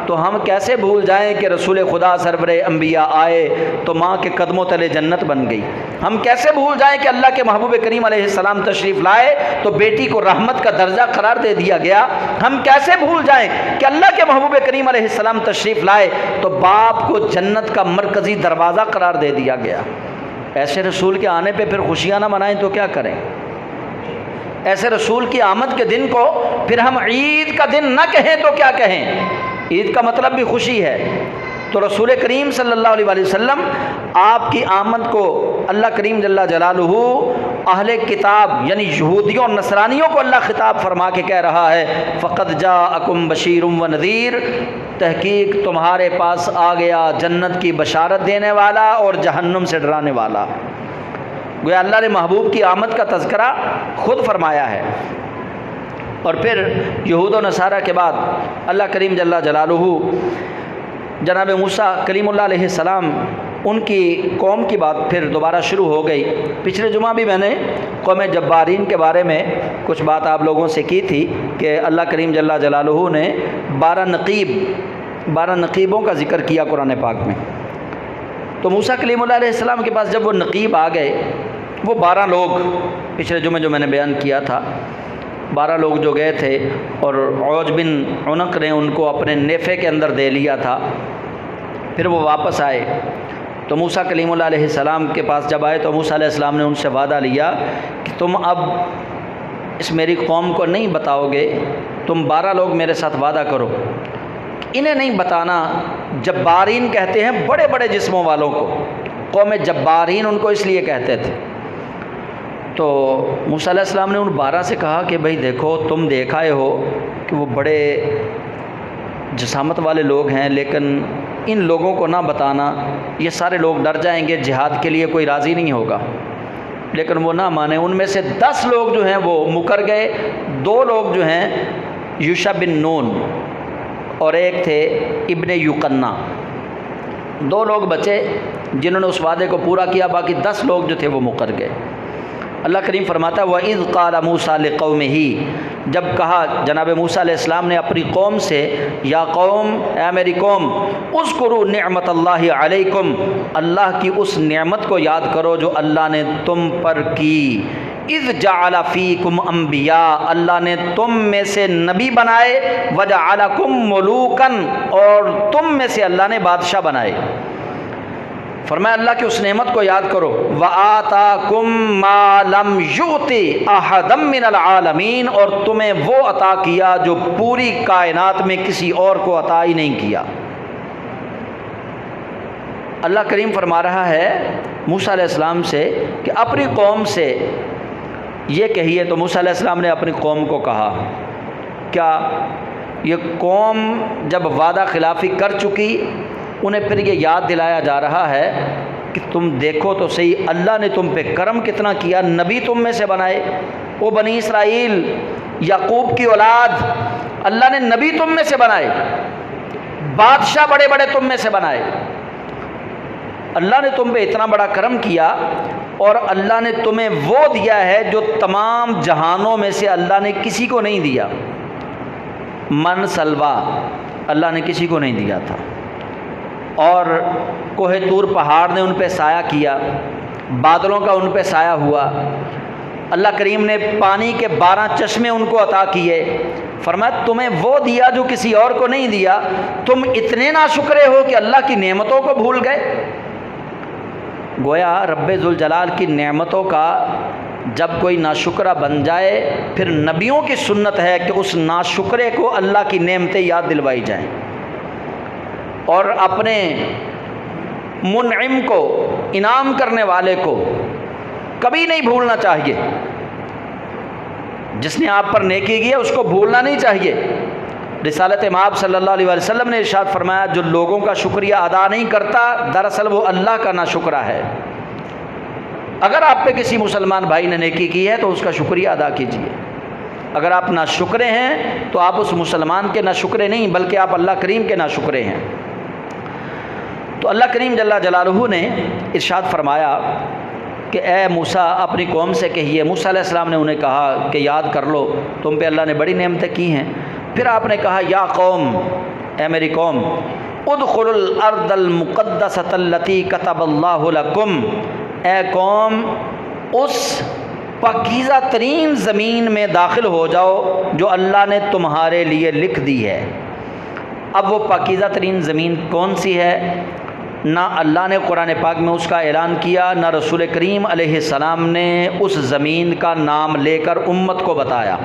A: تو ہم کیسے بھول جائیں کہ رسول خدا سرور انبیاء آئے تو ماں کے قدموں تلے جنت بن گئی؟ ہم کیسے بھول جائیں کہ اللہ کے محبوب کریم علیہ السلام تشریف لائے تو بیٹی کو رحمت کا درجہ قرار دے دیا گیا؟ ہم کیسے بھول جائیں کہ اللہ کے محبوب کریم علیہ السلام تشریف لائے تو باپ کو جنت کا مرکزی دروازہ قرار دے دیا گیا؟ ایسے رسول کے آنے پہ پھر خوشیاں نہ منائیں تو کیا کریں؟ ایسے رسول کی آمد کے دن کو پھر ہم عید کا دن نہ کہیں تو کیا کہیں؟ عید کا مطلب بھی خوشی ہے۔ تو رسول کریم صلی اللہ علیہ وآلہ وسلم آپ کی آمد کو اللہ کریم جل جلالہ اہل کتاب یعنی یہودیوں اور نصرانیوں کو اللہ خطاب فرما کے کہہ رہا ہے فقد جاءکم بشیر و نذیر، تحقیق تمہارے پاس آ گیا جنت کی بشارت دینے والا اور جہنم سے ڈرانے والا۔ گویا اللہ نے محبوب کی آمد کا تذکرہ خود فرمایا ہے۔ اور پھر یہود و نصارہ کے بعد اللہ کریم جل جلالہ جناب موسیٰ کلیم اللہ علیہ السلام ان کی قوم کی بات پھر دوبارہ شروع ہو گئی۔ پچھلے جمعہ بھی میں نے قوم جبارین کے بارے میں کچھ بات آپ لوگوں سے کی تھی کہ اللہ کریم جل جلالہ نے 12 نقیبوں کا ذکر کیا قرآن پاک میں۔ تو موسیٰ کلیم اللہ علیہ السلام کے پاس جب وہ نقیب آ گئے، وہ 12 لوگ پچھلے جمعے جو میں نے بیان کیا تھا، 12 لوگ جو گئے تھے اور عوج بن عنق نے ان کو اپنے نیفے کے اندر دے لیا تھا، پھر وہ واپس آئے تو موسیٰ کلیم اللہ علیہ السلام کے پاس جب آئے تو موسیٰ علیہ السلام نے ان سے وعدہ لیا کہ تم اب اس میری قوم کو نہیں بتاؤ گے، تم 12 لوگ میرے ساتھ وعدہ کرو، انہیں نہیں بتانا۔ جبارین کہتے ہیں بڑے بڑے جسموں والوں کو، قوم جبارین ان کو اس لیے کہتے تھے۔ تو موسیٰ علیہ السلام نے ان 12 سے کہا کہ بھئی دیکھو، تم دیکھائے ہو کہ وہ بڑے جسامت والے لوگ ہیں، لیکن ان لوگوں کو نہ بتانا، یہ سارے لوگ ڈر جائیں گے، جہاد کے لیے کوئی راضی نہیں ہوگا۔ لیکن وہ نہ مانے، ان میں سے 10 لوگ جو ہیں وہ مکر گئے۔ 2 لوگ جو ہیں یوشع بن نون اور ایک تھے ابن یقنا، 2 لوگ بچے جنہوں نے اس وعدے کو پورا کیا، باقی 10 لوگ جو تھے وہ مکر گئے۔ اللہ کریم فرماتا ہے وَإِذْ قَالَ مُوسَىٰ لِقَوْمِهِ، جب کہا جناب موسیٰ علیہ السلام نے اپنی قوم سے، یا قوم، اے میری قوم، اذکروا نعمت اللہ علیکم، اللہ کی اس نعمت کو یاد کرو جو اللہ نے تم پر کی۔ اذ جعل فیکم انبیاء، اللہ نے تم میں سے نبی بنائے، وجعلکم ملوکا، اور تم میں سے اللہ نے بادشاہ بنائے۔ فرمایا اللہ کی اس نعمت کو یاد کرو۔ وَآتَاكُم مَّا لَمْ يُؤْتِ أَحَدًا مِّنَ الْعَالَمِينَ، اور تمہیں وہ عطا کیا جو پوری کائنات میں کسی اور کو عطا ہی نہیں کیا۔ اللہ کریم فرما رہا ہے موسیٰ علیہ السلام سے کہ اپنی قوم سے یہ کہیے۔ تو موسیٰ علیہ السلام نے اپنی قوم کو کہا، کیا یہ قوم جب وعدہ خلافی کر چکی، انہیں پھر یہ یاد دلایا جا رہا ہے کہ تم دیکھو تو صحیح اللہ نے تم پہ کرم کتنا کیا، نبی تم میں سے بنائے۔ وہ بنی اسرائیل یعقوب کی اولاد، اللہ نے نبی تم میں سے بنائے، بادشاہ بڑے بڑے تم میں سے بنائے۔ اللہ نے تم پہ اتنا بڑا کرم کیا، اور اللہ نے تمہیں وہ دیا ہے جو تمام جہانوں میں سے اللہ نے کسی کو نہیں دیا۔ من سلوا اللہ نے کسی کو نہیں دیا تھا۔ اور کوہ طور پہاڑ نے ان پہ سایہ کیا، بادلوں کا ان پہ سایہ ہوا، اللہ کریم نے پانی کے 12 چشمے ان کو عطا کیے، فرمایا تمہیں وہ دیا جو کسی اور کو نہیں دیا، تم اتنے ناشکرے ہو کہ اللہ کی نعمتوں کو بھول گئے۔ گویا رب ذوالجلال کی نعمتوں کا جب کوئی ناشکرہ بن جائے، پھر نبیوں کی سنت ہے کہ اس ناشکرے کو اللہ کی نعمتیں یاد دلوائی جائیں، اور اپنے منعم کو، انعام کرنے والے کو کبھی نہیں بھولنا چاہیے۔ جس نے آپ پر نیکی کی ہے اس کو بھولنا نہیں چاہیے۔ رسالت مآب صلی اللہ علیہ وسلم نے ارشاد فرمایا جو لوگوں کا شکریہ ادا نہیں کرتا دراصل وہ اللہ کا ناشکرہ ہے۔ اگر آپ پہ کسی مسلمان بھائی نے نیکی کی ہے تو اس کا شکریہ ادا کیجیے۔ اگر آپ ناشکرے ہیں تو آپ اس مسلمان کے ناشکرے نہیں بلکہ آپ اللہ کریم کے ناشکرے ہیں۔ تو اللہ کریم جل جلالہ نے ارشاد فرمایا کہ اے موسیٰ اپنی قوم سے کہیے، موسیٰ علیہ السلام نے انہیں کہا کہ یاد کر لو تم پہ اللہ نے بڑی نعمتیں کی ہیں۔ پھر آپ نے کہا یا قوم، اے میری قوم، ادخلوا الارض المقدسۃ التی کتب اللہ لکم، اے قوم اس پاکیزہ ترین زمین میں داخل ہو جاؤ جو اللہ نے تمہارے لیے لکھ دی ہے۔ اب وہ پاکیزہ ترین زمین کون سی ہے؟ نہ اللہ نے قرآن پاک میں اس کا اعلان کیا، نہ رسول کریم علیہ السلام نے اس زمین کا نام لے کر امت کو بتایا۔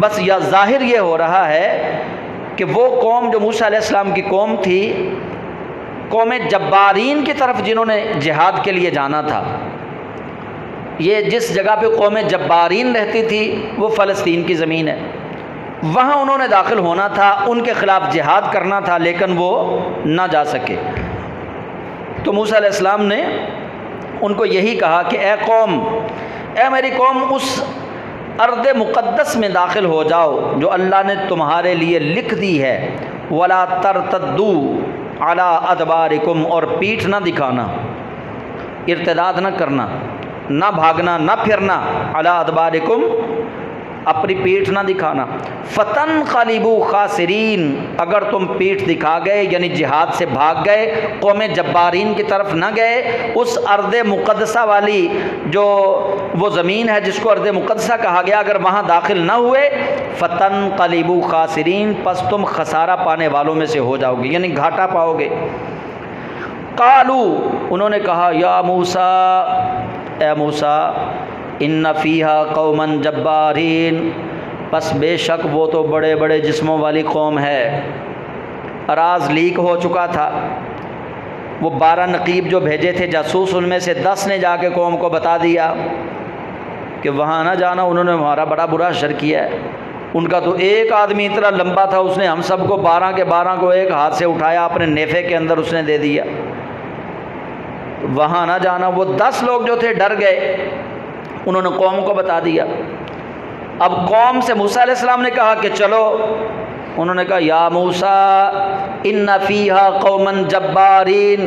A: بس یا ظاہر یہ ہو رہا ہے کہ وہ قوم جو موسیٰ علیہ السلام کی قوم تھی، قوم جبارین کی طرف جنہوں نے جہاد کے لیے جانا تھا، یہ جس جگہ پہ قوم جبارین رہتی تھی وہ فلسطین کی زمین ہے، وہاں انہوں نے داخل ہونا تھا، ان کے خلاف جہاد کرنا تھا، لیکن وہ نہ جا سکے۔ تو موسیٰ علیہ السلام نے ان کو یہی کہا کہ اے قوم، اے میری قوم، اس ارض مقدس میں داخل ہو جاؤ جو اللہ نے تمہارے لیے لکھ دی ہے، ولا ترتدوا علی ادبارکم، اور پیٹھ نہ دکھانا، ارتداد نہ کرنا، نہ بھاگنا، نہ پھرنا، علی ادبارکم، اپنی پیٹھ نہ دکھانا، فتنقلبوا خاسرین، اگر تم پیٹھ دکھا گئے یعنی جہاد سے بھاگ گئے، قوم جبارین کی طرف نہ گئے، اس ارض مقدسہ والی جو وہ زمین ہے جس کو ارض مقدسہ کہا گیا، اگر وہاں داخل نہ ہوئے، فتنقلبوا خاسرین، پس تم خسارہ پانے والوں میں سے ہو جاؤ گے، یعنی گھاٹا پاؤ گے۔ قالو، انہوں نے کہا یا موسیٰ، اے موسیٰ، ان فیہا قوما جبارین، پس بے شک وہ تو بڑے بڑے جسموں والی قوم ہے۔ راز لیک ہو چکا تھا، وہ 12 نقیب جو بھیجے تھے جاسوس، ان میں سے 10 نے جا کے قوم کو بتا دیا کہ وہاں نہ جانا، انہوں نے ہمارا بڑا برا شر کیا ہے۔ ان کا تو ایک آدمی اتنا لمبا تھا، اس نے ہم سب کو 12 کے 12 کو ایک ہاتھ سے اٹھایا، اپنے نیفے کے اندر اس نے دے دیا، وہاں نہ جانا۔ وہ 10 لوگ جو تھے ڈر گئے، انہوں نے قوم کو بتا دیا۔ اب قوم سے موسیٰ علیہ السلام نے کہا کہ چلو، انہوں نے کہا یا موسیٰ ان فیہا قوما جبارین،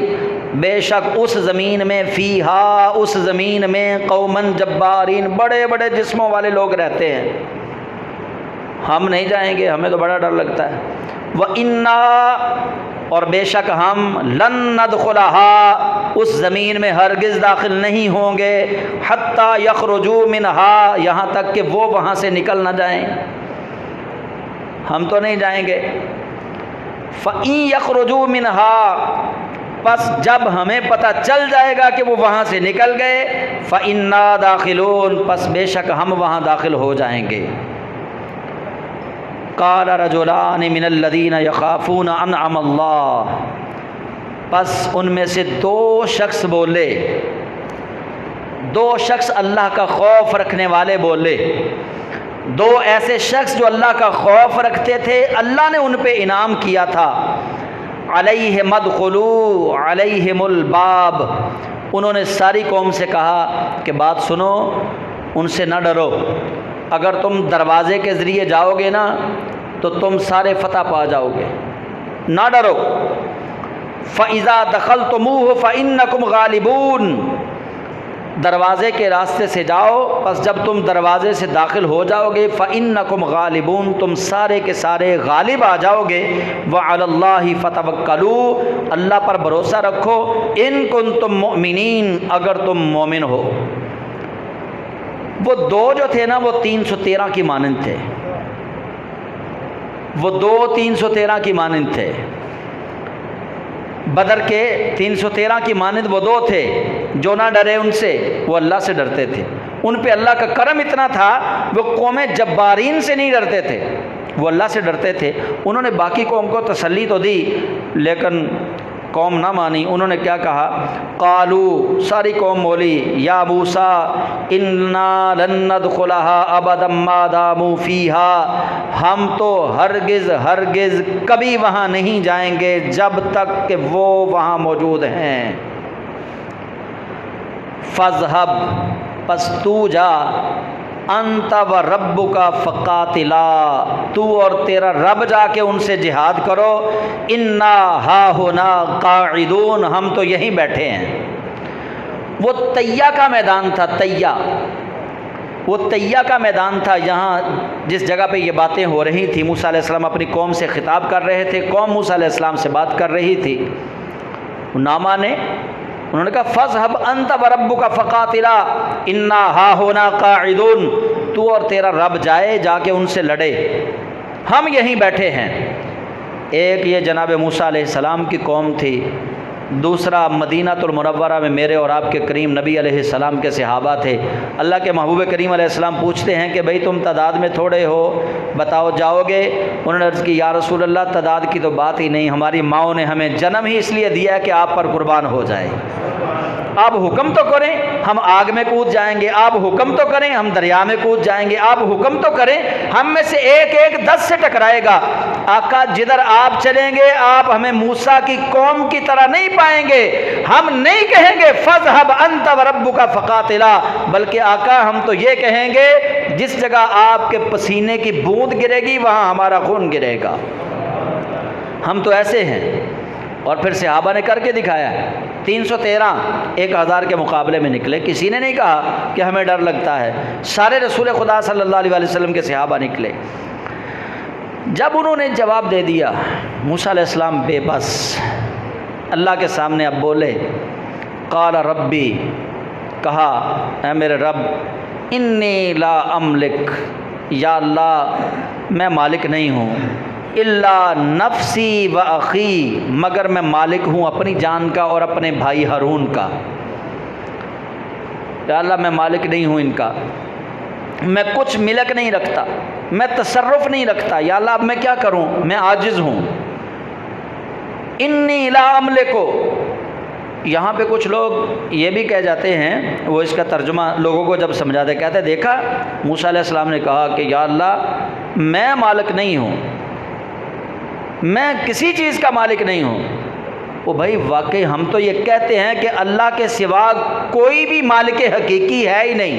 A: بے شک اس زمین میں، فیہا اس زمین میں، قوما جبارین، بڑے بڑے جسموں والے لوگ رہتے ہیں، ہم نہیں جائیں گے، ہمیں تو بڑا ڈر لگتا ہے۔ وَإِنَّا، اور بے شک ہم، لن ندخلها، اس زمین میں ہرگز داخل نہیں ہوں گے، حتی یخرجوا منہا، یہاں تک کہ وہ وہاں سے نکل نہ جائیں، ہم تو نہیں جائیں گے۔ فَإِن یخرجوا منہا، پس جب ہمیں پتہ چل جائے گا کہ وہ وہاں سے نکل گئے، فَإِنَّا دَاخِلُونَ، پس بے شک ہم وہاں داخل ہو جائیں گے۔ قال رجلان من الذین یخافون انعم اللہ، پس ان میں سے 2 شخص بولے، 2 شخص اللہ کا خوف رکھنے والے بولے، 2 ایسے شخص جو اللہ کا خوف رکھتے تھے، اللہ نے ان پہ انعام کیا تھا۔ علیہم ادخلوا علیہم الباب، انہوں نے ساری قوم سے کہا کہ بات سنو، ان سے نہ ڈرو، اگر تم دروازے کے ذریعے جاؤ گے نا تو تم سارے فتح پا جاؤ گے، نہ ڈرو۔ فَإِذَا دَخَلْتُمُوهُ فَإِنَّكُمْ غَالِبُونَ، دروازے کے راستے سے جاؤ، پس جب تم دروازے سے داخل ہو جاؤ گے فَإِنَّكُمْ غَالِبُونَ، تم سارے کے سارے غالب آ جاؤ گے، وَعَلَى اللَّهِ فَتَوَكَّلُوا، اللہ پر بھروسہ رکھو، إِن كُنتُم مُؤْمِنِينَ، اگر تم مومن ہو۔ وہ دو جو تھے نا وہ 313 کی مانند تھے، وہ دو 313 کی مانند تھے، بدر کے 313 کی مانند وہ دو تھے جو نہ ڈرے ان سے، وہ اللہ سے ڈرتے تھے، ان پہ اللہ کا کرم اتنا تھا، وہ قوم جبارین سے نہیں ڈرتے تھے، وہ اللہ سے ڈرتے تھے۔ انہوں نے باقی قوم کو تسلی تو دی لیکن قوم نہ مانی، انہوں نے کیا کہا، قالو، ساری قوم بولی، یا موسیٰ انا لن ندخلها ابدا ما داموا فیہا، ہم تو ہرگز ہرگز کبھی وہاں نہیں جائیں گے جب تک کہ وہ وہاں موجود ہیں۔ فاذهب، پس تو جا، انت و ربک فقاتلا، تو اور تیرا رب جا کے ان سے جہاد کرو، انا ہاہنا قاعدون، ہم تو یہیں بیٹھے ہیں۔ وہ طیہ کا میدان تھا، طیہ، وہ طیہ کا میدان تھا، یہاں جس جگہ پہ یہ باتیں ہو رہی تھی، موسیٰ علیہ السلام اپنی قوم سے خطاب کر رہے تھے، قوم موسیٰ علیہ السلام سے بات کر رہی تھی، نامہ نے انہوں نے کہا فاذهب انت وربک فقاتلا انا ہاہنا قاعدون، تو اور تیرا رب جائے، جا کے ان سے لڑے، ہم یہیں بیٹھے ہیں۔ ایک یہ جناب موسیٰ علیہ السلام کی قوم تھی، دوسرا مدینہ المنورہ میں میرے اور آپ کے کریم نبی علیہ السلام کے صحابہ تھے۔ اللہ کے محبوب کریم علیہ السلام پوچھتے ہیں کہ بھئی تم تعداد میں تھوڑے ہو، بتاؤ جاؤ گے؟ انہوں نے عرض کی یا رسول اللہ تعداد کی تو بات ہی نہیں، ہماری ماؤں نے ہمیں جنم ہی اس لیے دیا ہے کہ آپ پر قربان ہو جائے، آپ حکم تو کریں ہم آگ میں کود جائیں گے، آپ حکم تو کریں ہم دریا میں کود جائیں گے، آپ حکم تو کریں ہم میں سے ایک ایک 10 سے ٹکرائے گا۔ آقا جدھر آپ چلیں گے آپ ہمیں موسیٰ کی قوم کی طرح نہیں پائیں گے، ہم نہیں کہیں گے فاذهب انت وربک فقاتلا، بلکہ آقا ہم تو یہ کہیں گے جس جگہ آپ کے پسینے کی بوند گرے گی وہاں ہمارا خون گرے گا، ہم تو ایسے ہیں۔ اور پھر صحابہ نے کر کے دکھایا، 313 1000 کے مقابلے میں نکلے، کسی نے نہیں کہا کہ ہمیں ڈر لگتا ہے، سارے رسول خدا صلی اللہ علیہ وسلم کے صحابہ نکلے۔ جب انہوں نے جواب دے دیا، موسیٰ علیہ السلام بے بس اللہ کے سامنے اب بولے، قال ربی، کہا اے میرے رب، انی لا املک، یا اللہ میں مالک نہیں ہوں، الا نفسی و اخی، مگر میں مالک ہوں اپنی جان کا اور اپنے بھائی ہارون کا۔ یا اللہ میں مالک نہیں ہوں ان کا، میں کچھ ملک نہیں رکھتا، میں تصرف نہیں رکھتا، یا اللہ اب میں کیا کروں، میں عاجز ہوں۔ انی لا املکو، یہاں پہ کچھ لوگ یہ بھی کہہ جاتے ہیں، وہ اس کا ترجمہ لوگوں کو جب سمجھاتے کہتے دیکھا موسیٰ علیہ السلام نے کہا کہ یا اللہ میں مالک نہیں ہوں، میں کسی چیز کا مالک نہیں ہوں۔ وہ بھائی واقعی ہم تو یہ کہتے ہیں کہ اللہ کے سوا کوئی بھی مالک حقیقی ہے ہی نہیں،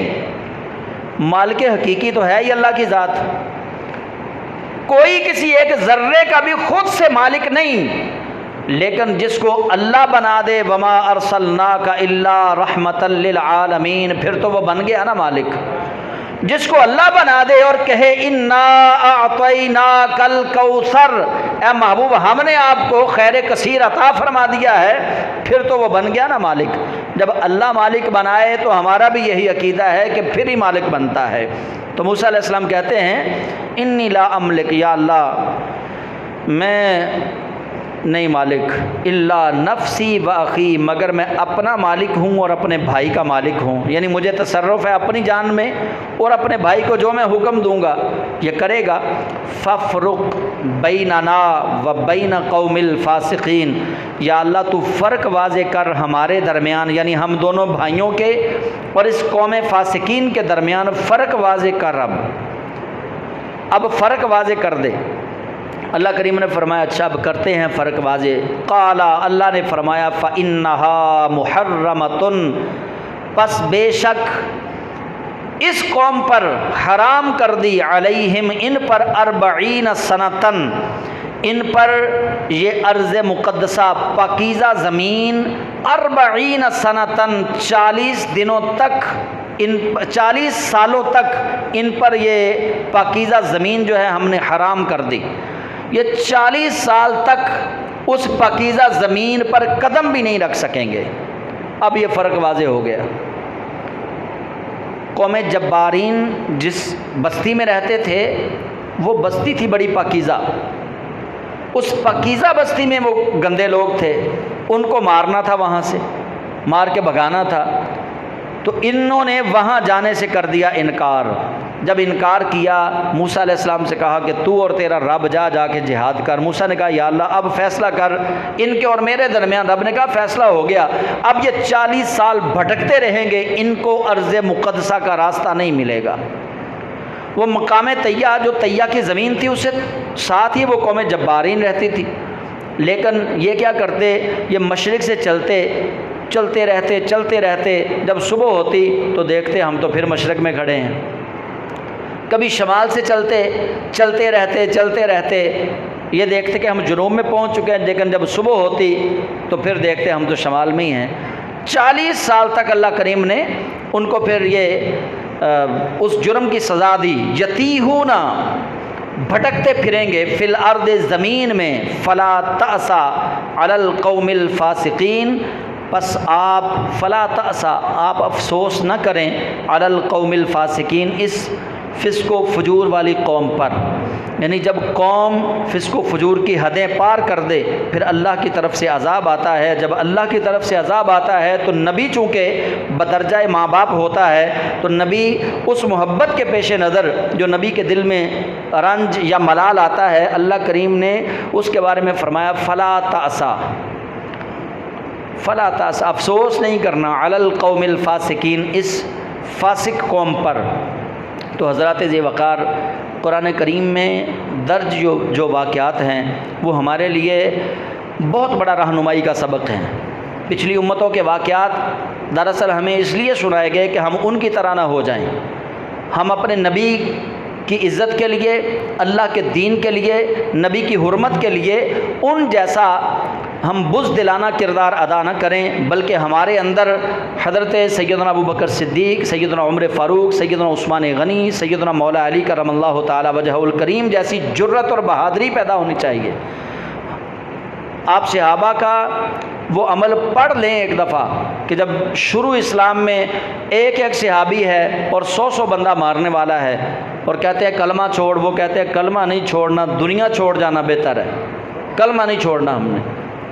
A: مالک حقیقی تو ہے ہی اللہ کی ذات، کوئی کسی ایک ذرے کا بھی خود سے مالک نہیں، لیکن جس کو اللہ بنا دے وما ارسلناک الا رحمتا للعالمین، پھر تو وہ بن گیا نا مالک۔ جس کو اللہ بنا دے اور کہے انا اعطیناک الکوثر، اے محبوب ہم نے آپ کو خیر کثیر عطا فرما دیا ہے، پھر تو وہ بن گیا نا مالک۔ جب اللہ مالک بنائے تو ہمارا بھی یہی عقیدہ ہے کہ پھر ہی مالک بنتا ہے۔ تو موسیٰ علیہ السلام کہتے ہیں انی لا املک، یا اللہ میں نہیں مالک، الا نفسی و اخی، مگر میں اپنا مالک ہوں اور اپنے بھائی کا مالک ہوں، یعنی مجھے تصرف ہے اپنی جان میں اور اپنے بھائی کو جو میں حکم دوں گا یہ کرے گا۔ فافرق بیننا و بین قوم الفاسقین، یا اللہ تو فرق واضح کر ہمارے درمیان، یعنی ہم دونوں بھائیوں کے اور اس قوم فاسقین کے درمیان فرق واضح کر، اب فرق واضح کر دے۔ اللہ کریم نے فرمایا اچھا اب کرتے ہیں فرق واضح۔ قال، اللہ نے فرمایا فإنها محرمۃ، پس بے شک اس قوم پر حرام کر دی، علیہم ان پر 40 سنتن، ان پر یہ ارض مقدسہ پاکیزہ زمین 40 سنتن 40 دنوں تک 40 سالوں تک ان پر یہ پاکیزہ زمین جو ہے ہم نے حرام کر دی. یہ 40 سال تک اس پاکیزہ زمین پر قدم بھی نہیں رکھ سکیں گے. اب یہ فرق واضح ہو گیا. قوم جبارین جس بستی میں رہتے تھے وہ بستی تھی بڑی پاکیزہ. اس پاکیزہ بستی میں وہ گندے لوگ تھے، ان کو مارنا تھا، وہاں سے مار کے بھگانا تھا. تو انہوں نے وہاں جانے سے کر دیا انکار. جب انکار کیا موسیٰ علیہ السلام سے کہا کہ تو اور تیرا رب جا کے جہاد کر. موسیٰ نے کہا یا اللہ اب فیصلہ کر ان کے اور میرے درمیان. رب نے کہا فیصلہ ہو گیا، اب یہ 40 سال بھٹکتے رہیں گے، ان کو ارض مقدسہ کا راستہ نہیں ملے گا. وہ مقام طیہ جو طیہ کی زمین تھی اس سے ساتھ ہی وہ قوم جبارین رہتی تھی. لیکن یہ کیا کرتے، یہ مشرق سے چلتے رہتے جب صبح ہوتی تو دیکھتے ہم تو پھر مشرق میں کھڑے ہیں. کبھی شمال سے چلتے رہتے یہ دیکھتے کہ ہم جنوب میں پہنچ چکے ہیں، لیکن جب صبح ہوتی تو پھر دیکھتے ہم تو شمال میں ہی ہیں. 40 سال تک اللہ کریم نے ان کو پھر یہ اس جرم کی سزا دی. یتیہون بھٹکتے پھریں گے فی الارض زمین میں. فلا تأسا علی القوم الفاسقین، پس آپ فلا تأسا آپ افسوس نہ کریں علی القوم الفاسقین اس فسق و فجور والی قوم پر. یعنی جب قوم فسق و فجور کی حدیں پار کر دے پھر اللہ کی طرف سے عذاب آتا ہے. جب اللہ کی طرف سے عذاب آتا ہے تو نبی چونکہ بدرجہ ماں باپ ہوتا ہے تو نبی اس محبت کے پیش نظر جو نبی کے دل میں رنج یا ملال آتا ہے، اللہ کریم نے اس کے بارے میں فرمایا فلا تأسا افسوس نہیں کرنا علی القوم الفاسقین اس فاسق قوم پر. تو حضرات ذی وقار قرآن کریم میں درج جو واقعات ہیں وہ ہمارے لیے بہت بڑا رہنمائی کا سبق ہیں. پچھلی امتوں کے واقعات دراصل ہمیں اس لیے سنائے گئے کہ ہم ان کی طرح نہ ہو جائیں. ہم اپنے نبی کی عزت کے لیے، اللہ کے دین کے لیے، نبی کی حرمت کے لیے ان جیسا ہم بزدلانہ کردار ادا نہ کریں، بلکہ ہمارے اندر حضرت سیدنا ابوبکر صدیق، سیدنا عمر فاروق، سیدنا عثمان غنی، سیدنا مولا علی کرم اللہ تعالی وجہہ الکریم جیسی جرت اور بہادری پیدا ہونی چاہیے. آپ صحابہ کا وہ عمل پڑھ لیں ایک دفعہ کہ جب شروع اسلام میں ایک صحابی ہے اور 100 بندہ مارنے والا ہے اور کہتے ہیں کلمہ چھوڑ، وہ کہتے ہیں کلمہ نہیں چھوڑنا، دنیا چھوڑ جانا بہتر ہے، کلمہ نہیں چھوڑنا ہم نے.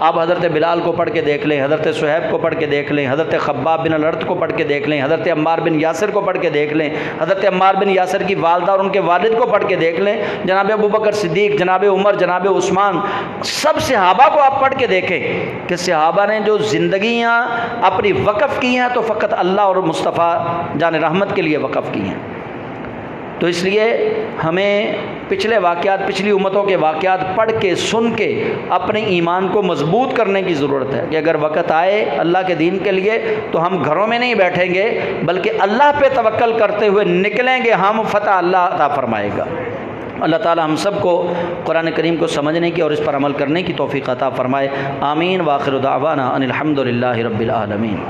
A: آپ حضرت بلال کو پڑھ کے دیکھ لیں، حضرت صہیب کو پڑھ کے دیکھ لیں، حضرت خباب بن الارت کو پڑھ کے دیکھ لیں، حضرت عمار بن یاسر کو پڑھ کے دیکھ لیں، حضرت عمار بن یاسر کی والدہ اور ان کے والد کو پڑھ کے دیکھ لیں، جناب ابوبکر صدیق، جناب عمر، جناب عثمان، سب صحابہ کو آپ پڑھ کے دیکھیں کہ صحابہ نے جو زندگیاں اپنی وقف کی ہیں تو فقط اللہ اور مصطفیٰ جان رحمت کے لیے وقف کی ہیں. تو اس لیے ہمیں پچھلے واقعات، پچھلی امتوں کے واقعات پڑھ کے سن کے اپنے ایمان کو مضبوط کرنے کی ضرورت ہے کہ اگر وقت آئے اللہ کے دین کے لیے تو ہم گھروں میں نہیں بیٹھیں گے بلکہ اللہ پہ توکل کرتے ہوئے نکلیں گے. ہم فتح اللہ عطا فرمائے گا. اللہ تعالی ہم سب کو قرآن کریم کو سمجھنے کی اور اس پر عمل کرنے کی توفیق عطا فرمائے. آمین. وآخر دعوانا ان الحمد للہ رب العالمین.